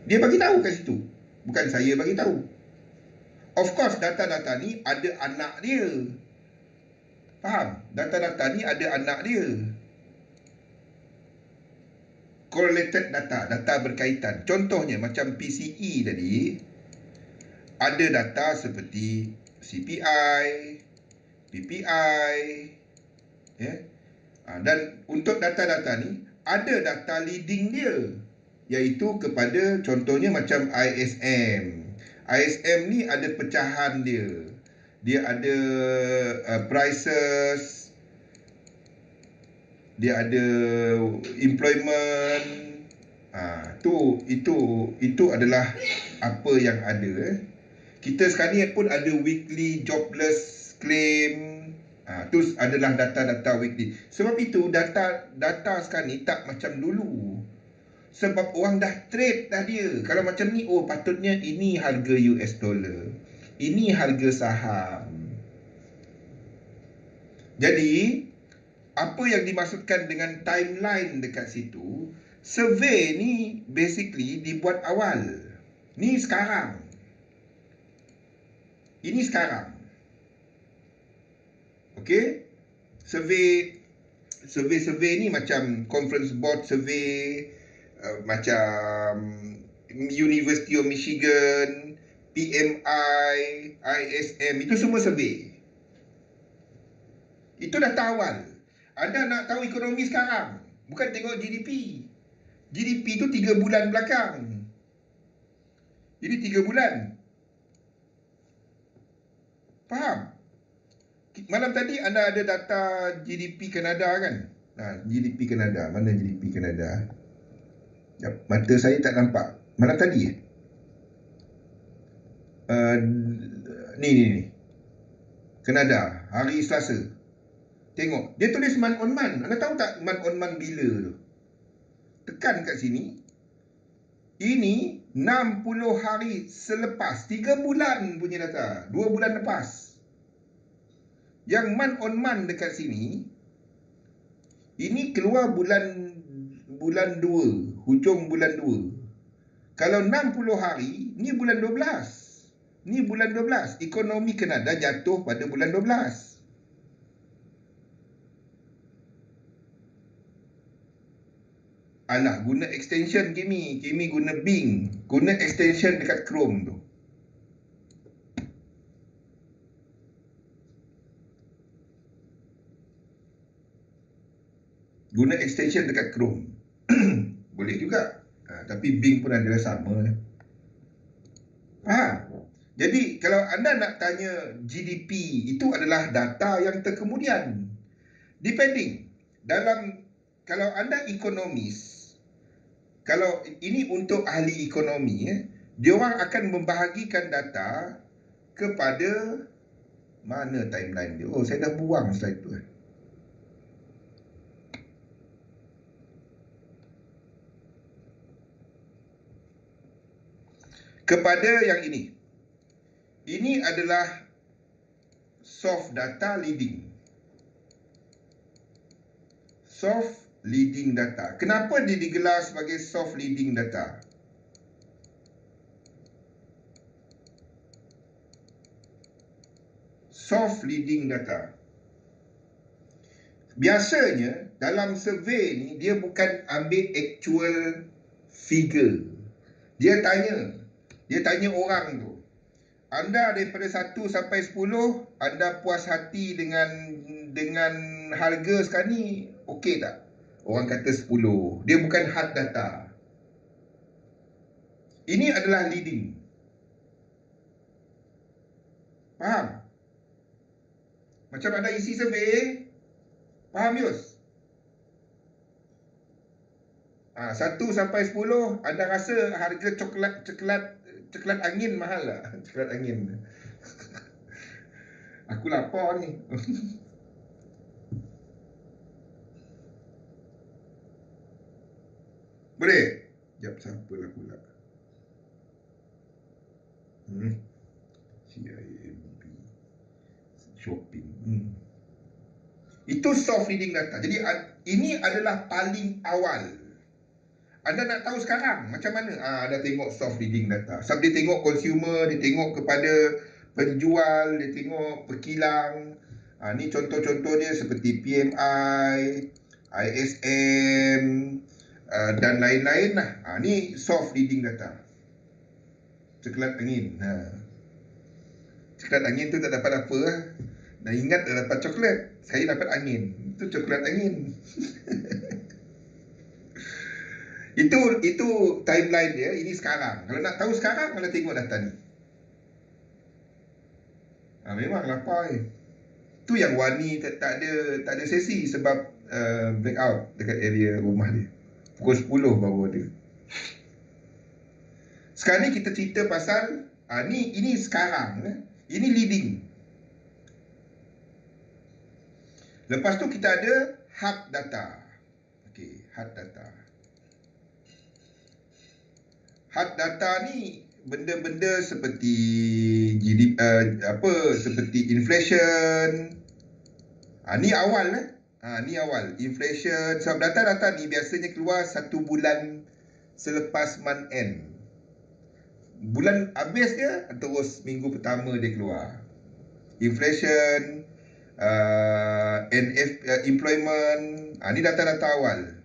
Dia bagi tahu kat situ. Bukan saya bagi tahu. Of course, data-data ni ada anak dia. Faham? Data-data ni ada anak dia. Correlated data, data berkaitan. Contohnya macam PCE tadi, ada data seperti CPI, PPI, ya. Dan untuk data-data ni, ada data leading dia, iaitu kepada contohnya macam ISM. ISM ni ada pecahan dia. Dia ada prices, dia ada employment. Itu adalah apa yang ada. Kita sekarang ni pun ada weekly jobless claim. Tu adalah data-data weekly. Sebab itu data sekarang ni tak macam dulu. Sebab orang dah trade dah dia. Kalau macam ni, oh patutnya ini harga US dollar, ini harga saham. Jadi apa yang dimaksudkan dengan timeline dekat situ, survey ni basically dibuat awal. Ni sekarang. Ini sekarang. Okey? Survey ni macam conference board survey, macam University of Michigan, PMI, ISM, itu semua survey. Itu data awal. Anda nak tahu ekonomi sekarang, bukan tengok GDP. GDP itu 3 bulan belakang. Jadi 3 bulan. Faham? Malam tadi anda ada data GDP Kanada kan? GDP Kanada. Mana GDP Kanada? Mata saya tak nampak. Malam tadi ni. Kanada, hari Selasa. Tengok, dia tulis month on month. Anda tahu tak month on month bila tu? Tekan kat sini. Ini 60 hari selepas. 3 bulan punya data. 2 bulan lepas. Yang month on month dekat sini, ini keluar bulan 2. Hujung bulan 2. Kalau 60 hari, ni bulan 12. Ni bulan 12. Ekonomi Kanada jatuh pada bulan 12. Alah, guna extension Kimi guna Bing. Guna extension dekat Chrome tu. Guna extension dekat Chrome. Boleh juga. Tapi Bing pun adalah sama. Jadi kalau anda nak tanya GDP, itu adalah data yang terkemudian. Depending. Kalau anda ekonomis, kalau ini untuk ahli ekonomi, dia orang akan membahagikan data kepada mana timeline dia. Oh, saya dah buang slide tu. Kepada yang ini. Ini adalah soft data leading. Soft leading data. Kenapa dia digelar sebagai soft leading data? Soft leading data. Biasanya dalam survey ni dia bukan ambil actual figure. Dia tanya orang tu. Anda daripada 1 sampai 10, anda puas hati dengan dengan harga sekarang ni okey tak? Orang kata 10. Dia bukan hard data. Ini adalah leading. Faham? Macam anda isi survey, faham Yus? 1 sampai 10, anda rasa harga coklat angin mahal tak? Coklat angin. Aku lapar ni. Boleh? Sekejap, siapalah pula. CIMB Shopping. Itu soft reading data. Jadi ini adalah paling awal. Anda nak tahu sekarang macam mana? Anda tengok soft reading data. Sebab dia tengok consumer, dia tengok kepada penjual, dia tengok pekilang. Ni contoh-contoh dia seperti PMI, ISM dan lain-lain lah. Ni soft reading data. Coklat angin. Coklat angin tu tak dapat apa lah. Dah ingat dah dapat coklat. Saya dapat angin. Itu coklat angin. Itu timeline dia. Ini sekarang. Kalau nak tahu sekarang, anda tengok data ni. Memang lapar ni. Tu yang Wani tak ada sesi sebab blackout dekat area rumah dia. Pukul 10 baru ada. Sekarang ni kita cerita pasal ini sekarang. Ini leading. Lepas tu kita ada hard data. Okey, hard data. Hard data ni benda-benda seperti GDP, seperti inflation. Ni awal ni awal inflation. Sebab data-data ni biasanya keluar 1 bulan selepas month end. Bulan habis dia terus minggu pertama dia keluar. Inflation, employment, ni data-data awal.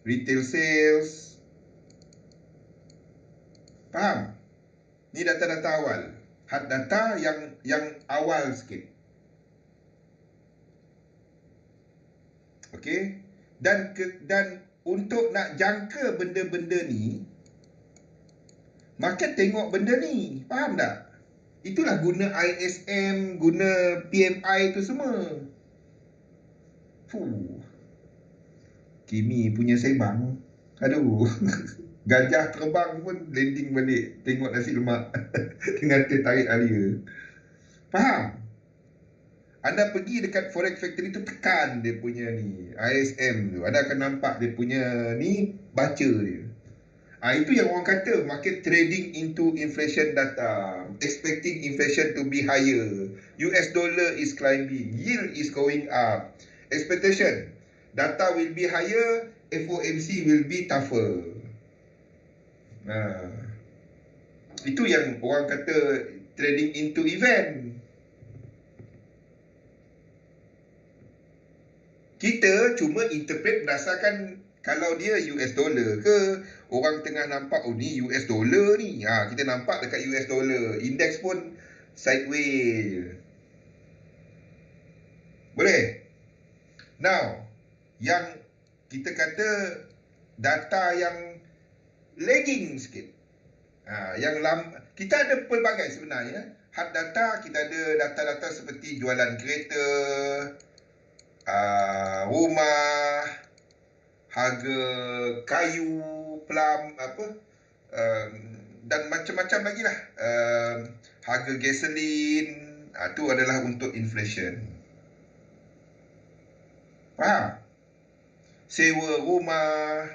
Retail sales. Faham? Ni data-data awal. Hard data yang awal sikit. Okey? Dan untuk nak jangka benda-benda ni, market tengok benda ni. Faham tak? Itulah guna ISM, guna PMI tu semua. Kimi punya sembang. Aduh. Gajah terbang pun landing balik. Tengok nasi lemak. Dengan teh tarik alia. Faham? Anda pergi dekat Forex Factory tu, tekan dia punya ni ISM tu. Anda akan nampak dia punya ni, baca dia. Itu yang orang kata market trading into inflation data, expecting inflation to be higher. US dollar is climbing, yield is going up. Expectation, data will be higher, FOMC will be tougher. Itu yang orang kata trading into event. Kita cuma interpret berdasarkan kalau dia US dollar ke, orang tengah nampak ni US dollar ni. Kita nampak dekat US dollar. Index pun sideways. Boleh? Now, yang kita kata data yang lagging sikit. Kita ada pelbagai sebenarnya. Hard data, kita ada data-data seperti jualan kereta, rumah, harga kayu, plum, dan macam-macam lagi lah. Harga gasolin, tu adalah untuk inflation. Faham? Sewa rumah,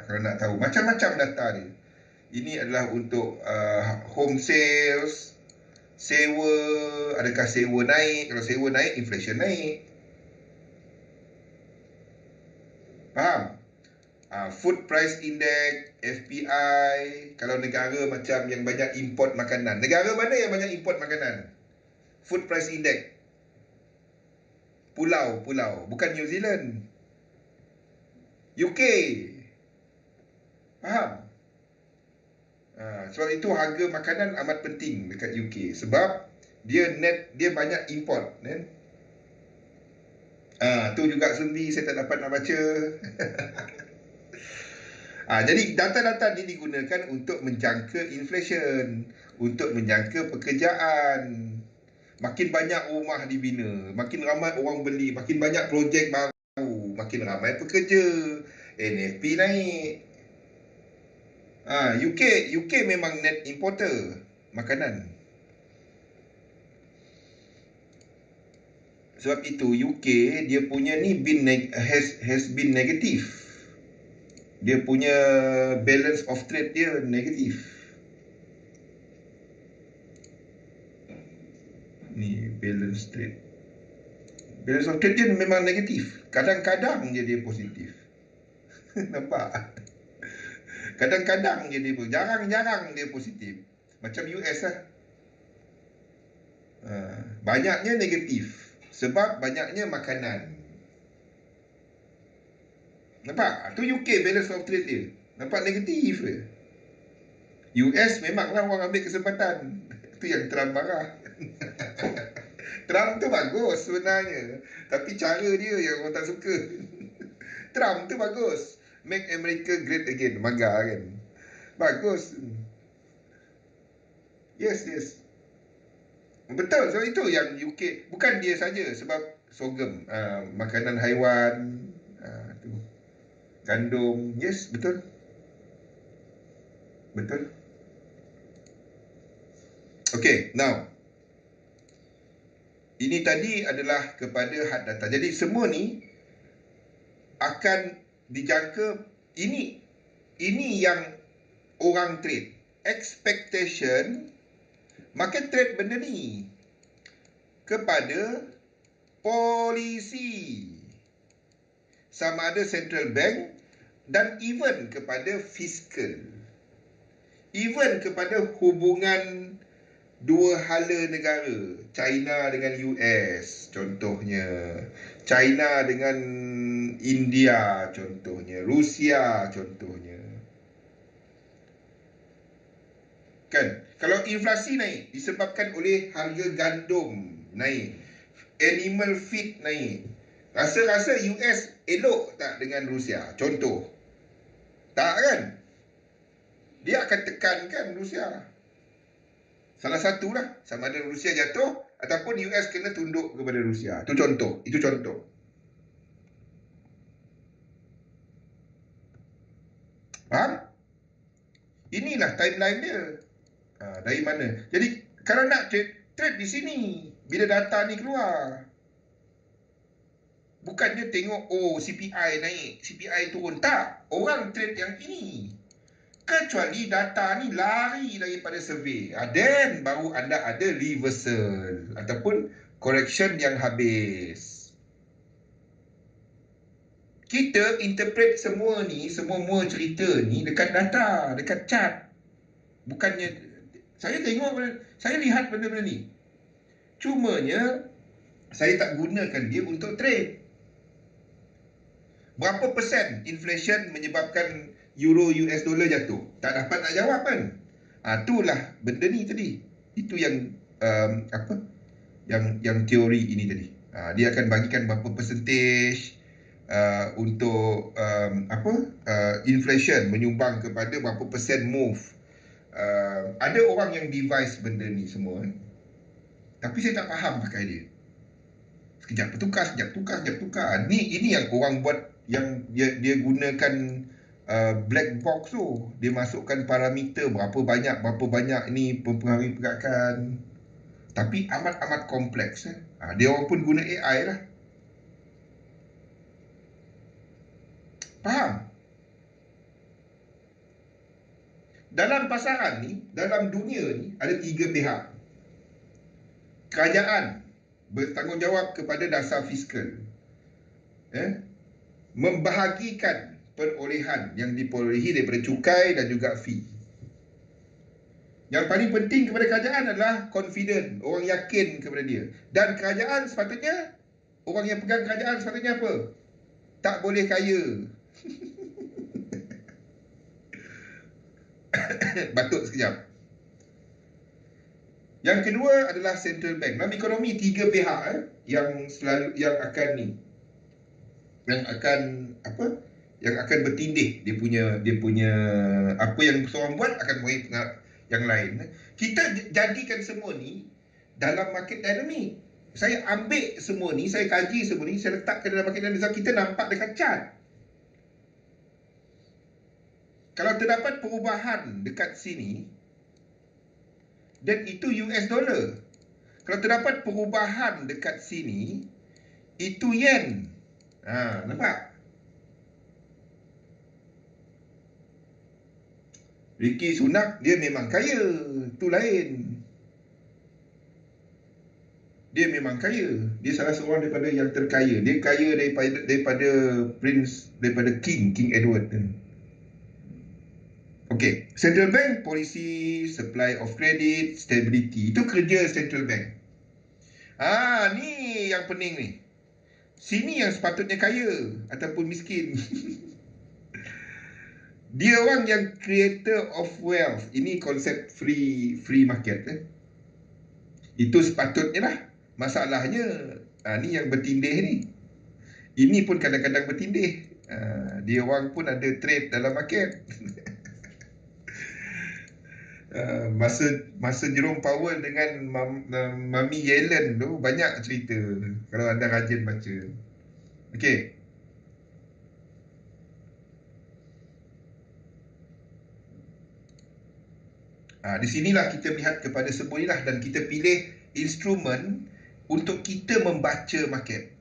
kalau nak tahu macam-macam data dia. Ini adalah untuk home sales, sewa, adakah sewa naik? Kalau sewa naik, inflation naik. Faham? Food price index, FPI. Kalau negara macam yang banyak import makanan. Negara mana yang banyak import makanan? Food price index. Pulau. Bukan New Zealand. UK. Faham? Sebab itu harga makanan amat penting dekat UK. Sebab dia banyak import kan. Tu juga Sunbi saya tak dapat nak baca. Jadi data-data ini digunakan untuk menjangka inflation, untuk menjangka pekerjaan. Makin banyak rumah dibina, makin ramai orang beli, makin banyak projek baru, makin ramai pekerja, NFP naik. UK memang net importer makanan. Sebab itu UK dia punya ni has been negative. Dia punya balance of trade dia negatif. Ni balance trade. Balance of trade dia memang negatif. Kadang-kadang je dia positif. Nampak? Kadang-kadang je dia positif. Jarang-jarang dia positif. Macam US lah. Banyaknya negatif. Sebab banyaknya makanan. Nampak? Tu UK balance of trade dia. Nampak negatif ke? US memanglah orang ambil kesempatan. Itu yang Trump marah. Trump tu bagus sebenarnya. Tapi cara dia yang orang tak suka. Trump tu bagus. Make America great again. Magar kan. Bagus. Yes. Betul. Sebab itu yang UK. Bukan dia saja. Sebab sorghum. Makanan haiwan. Tu. Gandum. Yes, betul. Okay, now. Ini tadi adalah kepada hard data. Jadi semua ni akan dijangka. Ini yang orang trade. Expectation market trade benda ni kepada polisi, sama ada central bank dan even kepada fiskal, even kepada hubungan dua hala negara, China dengan US contohnya, China dengan India contohnya, Rusia contohnya. Kan? Kalau inflasi naik disebabkan oleh harga gandum naik, animal feed naik, rasa-rasa US elok tak dengan Rusia? Contoh. Tak kan? Dia akan tekankan Rusia. Salah satulah, sama ada Rusia jatuh ataupun US kena tunduk kepada Rusia. Itu contoh. Faham? Inilah timeline dia. Dari mana? Jadi kalau nak trade di sini bila data ni keluar. Bukannya tengok CPI naik, CPI turun. Tak. Orang trade yang ini. Kecuali data ni lari daripada survey. Dan baru anda ada reversal ataupun correction yang habis. Kita interpret semua cerita ni dekat data, dekat chart. Bukannya saya lihat benda-benda ni. Cumanya saya tak gunakan dia untuk trade. Berapa persen inflation menyebabkan euro US dollar jatuh? Tak dapat nak jawab kan? Itulah benda ni tadi. Itu yang yang teori ini tadi. Dia akan bagikan berapa percentage untuk inflation menyumbang kepada berapa persen move. Ada orang yang device benda ni semua. Tapi saya tak faham pakai dia. Sekejap tukar. Ini yang orang buat, yang dia gunakan black box tu. Dia masukkan parameter berapa banyak ni mempengaruhi pergerakan. Tapi amat kompleks. Dia orang pun guna AI lah. Faham? Dalam pasaran ni, dalam dunia ni ada 3 pihak. Kerajaan bertanggungjawab kepada dasar fiskal, membahagikan perolehan yang diperolehi daripada cukai dan juga fee. Yang paling penting kepada kerajaan adalah confident, orang yakin kepada dia. Dan kerajaan sepatutnya, orang yang pegang kerajaan sepatutnya apa? Tak boleh kaya. Batuk sekejap. Yang kedua adalah central bank. Dalam ekonomi 3 pihak yang akan bertindih. Dia punya apa yang seorang buat akan mengaruhi yang lain. Kita jadikan semua ni dalam market dynamic. Saya ambil semua ni, saya kaji semua ni, saya letakkan dalam market dynamic. Kita nampak dekat chart. Kalau terdapat perubahan dekat sini, dan itu US dollar. Kalau terdapat perubahan dekat sini, itu yen. Nampak? Rishi Sunak dia memang kaya, tu lain. Dia memang kaya. Dia salah seorang daripada yang terkaya. Dia kaya daripada King Edward. Okey, central bank policy, supply of credit, stability. Itu kerja central bank. Ni yang pening ni. Sini yang sepatutnya kaya ataupun miskin. Dia orang yang creator of wealth. Ini konsep free market. Itu sepatutnya lah. Masalahnya, ni yang bertindih ni. Ini pun kadang-kadang bertindih. Dia orang pun ada trade dalam market. Masa Jerome Powell dengan Mami Yellen tu banyak cerita kalau anda rajin baca. Okey. Di sinilah kita melihat kepada semua inilah dan kita pilih instrumen untuk kita membaca market.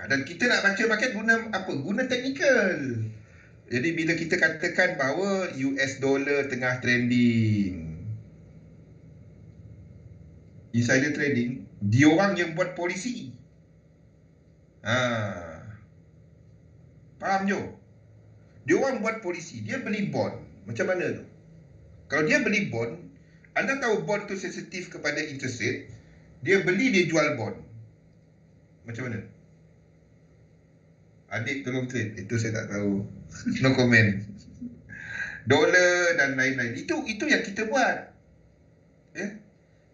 Dan kita nak baca market guna apa? Guna technical. Jadi bila kita katakan bahawa US dollar tengah trending, insider trading, dia orang yang buat polisi. Faham Jo? Dia orang buat polisi, dia beli bond. Macam mana tu? Kalau dia beli bond, anda tahu bond tu sensitif kepada interest rate. Dia beli, dia jual bond. Macam mana? Adik tolong trade. Itu saya tak tahu. No comment. Dolar dan lain-lain. Itu yang kita buat.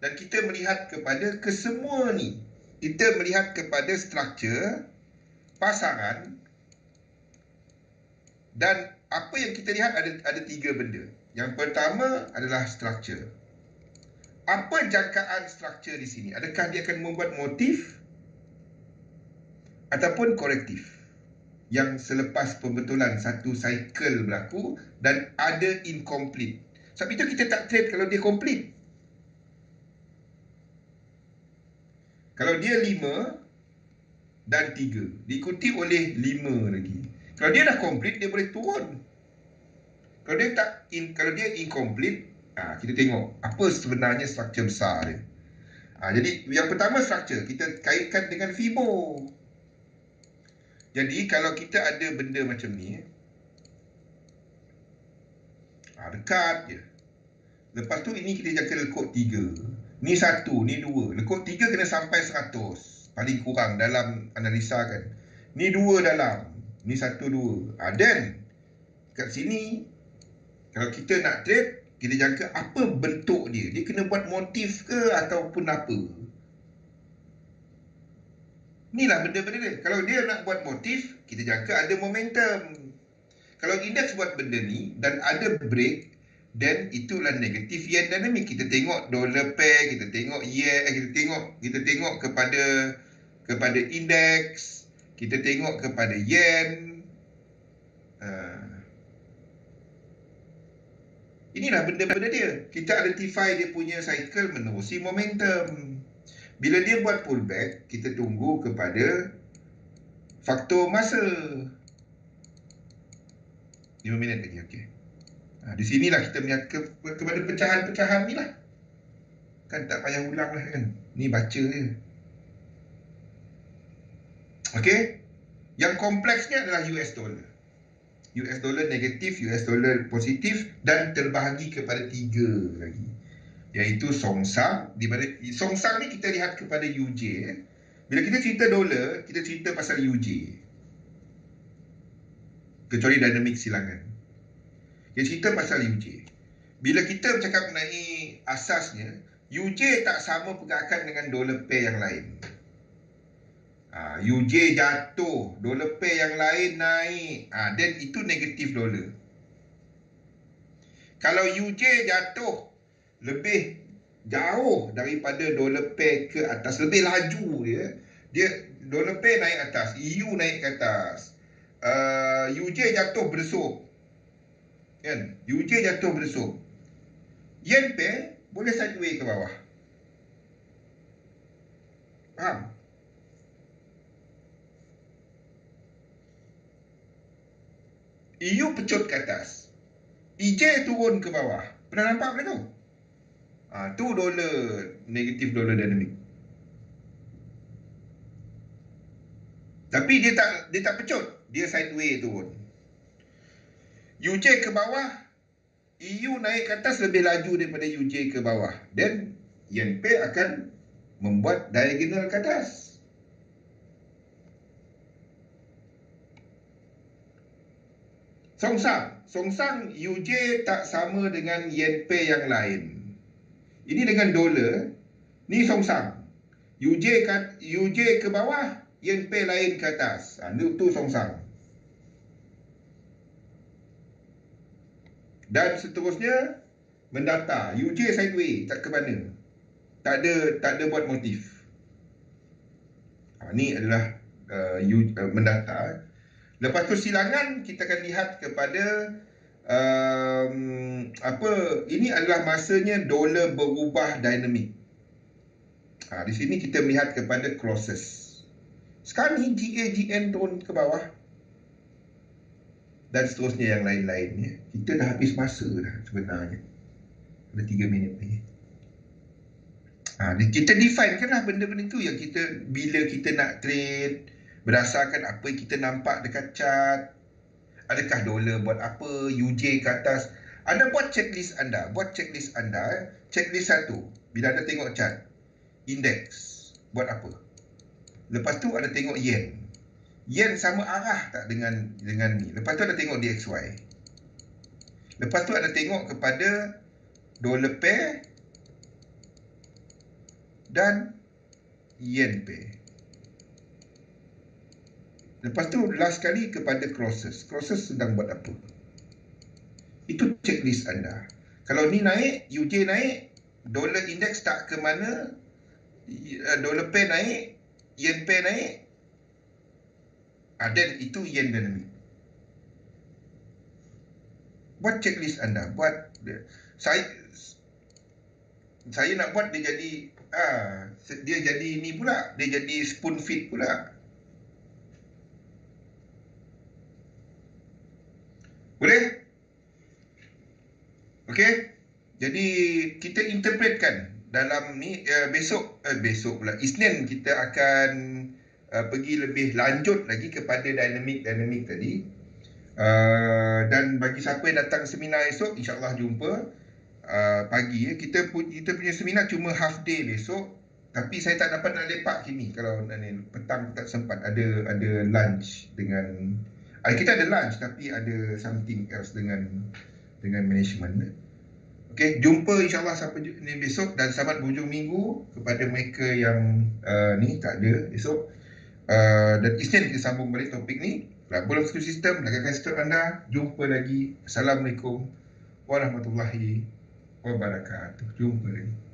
Dan kita melihat kepada kesemua ni. Kita melihat kepada struktur, pasaran, dan apa yang kita lihat ada 3 benda. Yang pertama adalah struktur. Apa jangkaan struktur di sini? Adakah dia akan membuat motif ataupun korektif? Yang selepas pembetulan satu cycle berlaku dan ada incomplete. Sebab itu kita tak trade kalau dia complete. Kalau dia 5 dan 3, diikuti oleh 5 lagi. Kalau dia dah complete, dia boleh turun. Kalau dia incomplete, kita tengok apa sebenarnya struktur besar dia. Jadi yang pertama struktur, kita kaitkan dengan FIBO. Jadi kalau kita ada benda macam ni, dekat je. Lepas tu ini kita jangka lekuk 3. Ni 1, ni 2. Lekuk 3 kena sampai 100. Paling kurang dalam analisa kan. Ni 2 dalam. Ni 1, 2. Dan kat sini, kalau kita nak trade, kita jangka apa bentuk dia. Dia kena buat motif ke ataupun apa. Inilah benda-benda dia. Kalau dia nak buat motif, kita jangka ada momentum. Kalau indeks buat benda ni dan ada break, then itulah negatif yen dynamic. Kita tengok dollar pair, kita tengok yen, kita tengok kepada indeks, kita tengok kepada yen. Inilah benda-benda dia. Kita identify dia punya cycle menerusi momentum. Bila dia buat pullback, kita tunggu kepada faktor masa. 5 minit lagi, okey. Di sinilah kita melihat kepada pecahan-pecahan ni lah. Kan tak payah ulang lah kan. Ni baca je. Okey. Yang kompleksnya adalah US dollar. US dollar negatif, US dollar positif dan terbahagi kepada 3 lagi. Iaitu Songsang. Di mana Songsang ni kita lihat kepada UJ. Bila kita cerita dolar, kita cerita pasal UJ. Kecuali dinamik silangan. Kita cerita pasal UJ. Bila kita bercakap mengenai asasnya, UJ tak sama pergerakan dengan dollar pair yang lain. UJ jatuh, dollar pair yang lain naik. Dan itu negatif dollar. Kalau UJ jatuh lebih jauh daripada dollar pair ke atas, lebih laju dia dollar pair naik atas, EU naik ke atas, UJ jatuh bersuk, kan? UJ jatuh bersuk, yen pair boleh sideways ke bawah. Faham? EU pecut ke atas, EJ turun ke bawah. Pernah nampak benda tu? Tu dollar, negatif dollar dynamic. Tapi dia tak pecut, dia sideways turun. UJ ke bawah, EU naik ke atas lebih laju daripada UJ ke bawah. Dan yen pair akan membuat diagonal ke atas. Songsang UJ tak sama dengan yen pair yang lain. Ini dengan dolar, ni songsang. UJ ke bawah, yen pair lain ke atas. Itu songsang. Dan seterusnya mendata, UJ sideways, tak ke mana. Tak ada buat motif. Ni adalah mendata. Lepas tu silangan kita akan lihat kepada ini adalah masanya dolar berubah dinamik. Di sini kita melihat kepada crosses. Sekarang ni GAGN turun ke bawah. Dan seterusnya yang lain-lainnya. Kita dah habis masa dah sebenarnya. Ada 3 minit lagi. Kita definekanlah benda-benda tu yang kita, bila kita nak trade, berdasarkan apa yang kita nampak dekat chart. Adakah dolar buat apa, UJ ke atas. Anda buat checklist anda. Checklist 1. Bila anda tengok chart, indeks buat apa. Lepas tu ada tengok yen. Yen sama arah tak dengan ni. Lepas tu ada tengok DXY. Lepas tu ada tengok kepada dollar pair dan yen pair. Lepas tu last kali kepada crosses. Crosses sedang buat apa. Itu checklist anda. Kalau ni naik, UJ naik, dollar index tak ke mana, dollar pair naik, yen pair naik, dan itu yen dynamic. Buat checklist anda. Buat. Saya nak buat dia jadi ni pula, dia jadi spoon feed pula. Boleh? Okey. Jadi kita interpretkan dalam ni besok pula Isnin kita akan pergi lebih lanjut lagi kepada dinamik tadi. Dan bagi siapa yang datang seminar esok, insya-Allah jumpa pagi. Kita punya seminar cuma half day besok. Tapi saya tak dapat nak lepak kini. Kalau petang tak sempat, ada lunch dengan kita ada lunch tapi ada something else dengan management. Okey, jumpa insya-Allah sampai ni besok, dan selamat berhujung minggu kepada mereka yang ni tak ada esok. Dan Isnin kita sambung balik topik ni. Belum satu sistem, lagakan sistem anda. Jumpa lagi. Assalamualaikum warahmatullahi wabarakatuh. Jumpa lagi.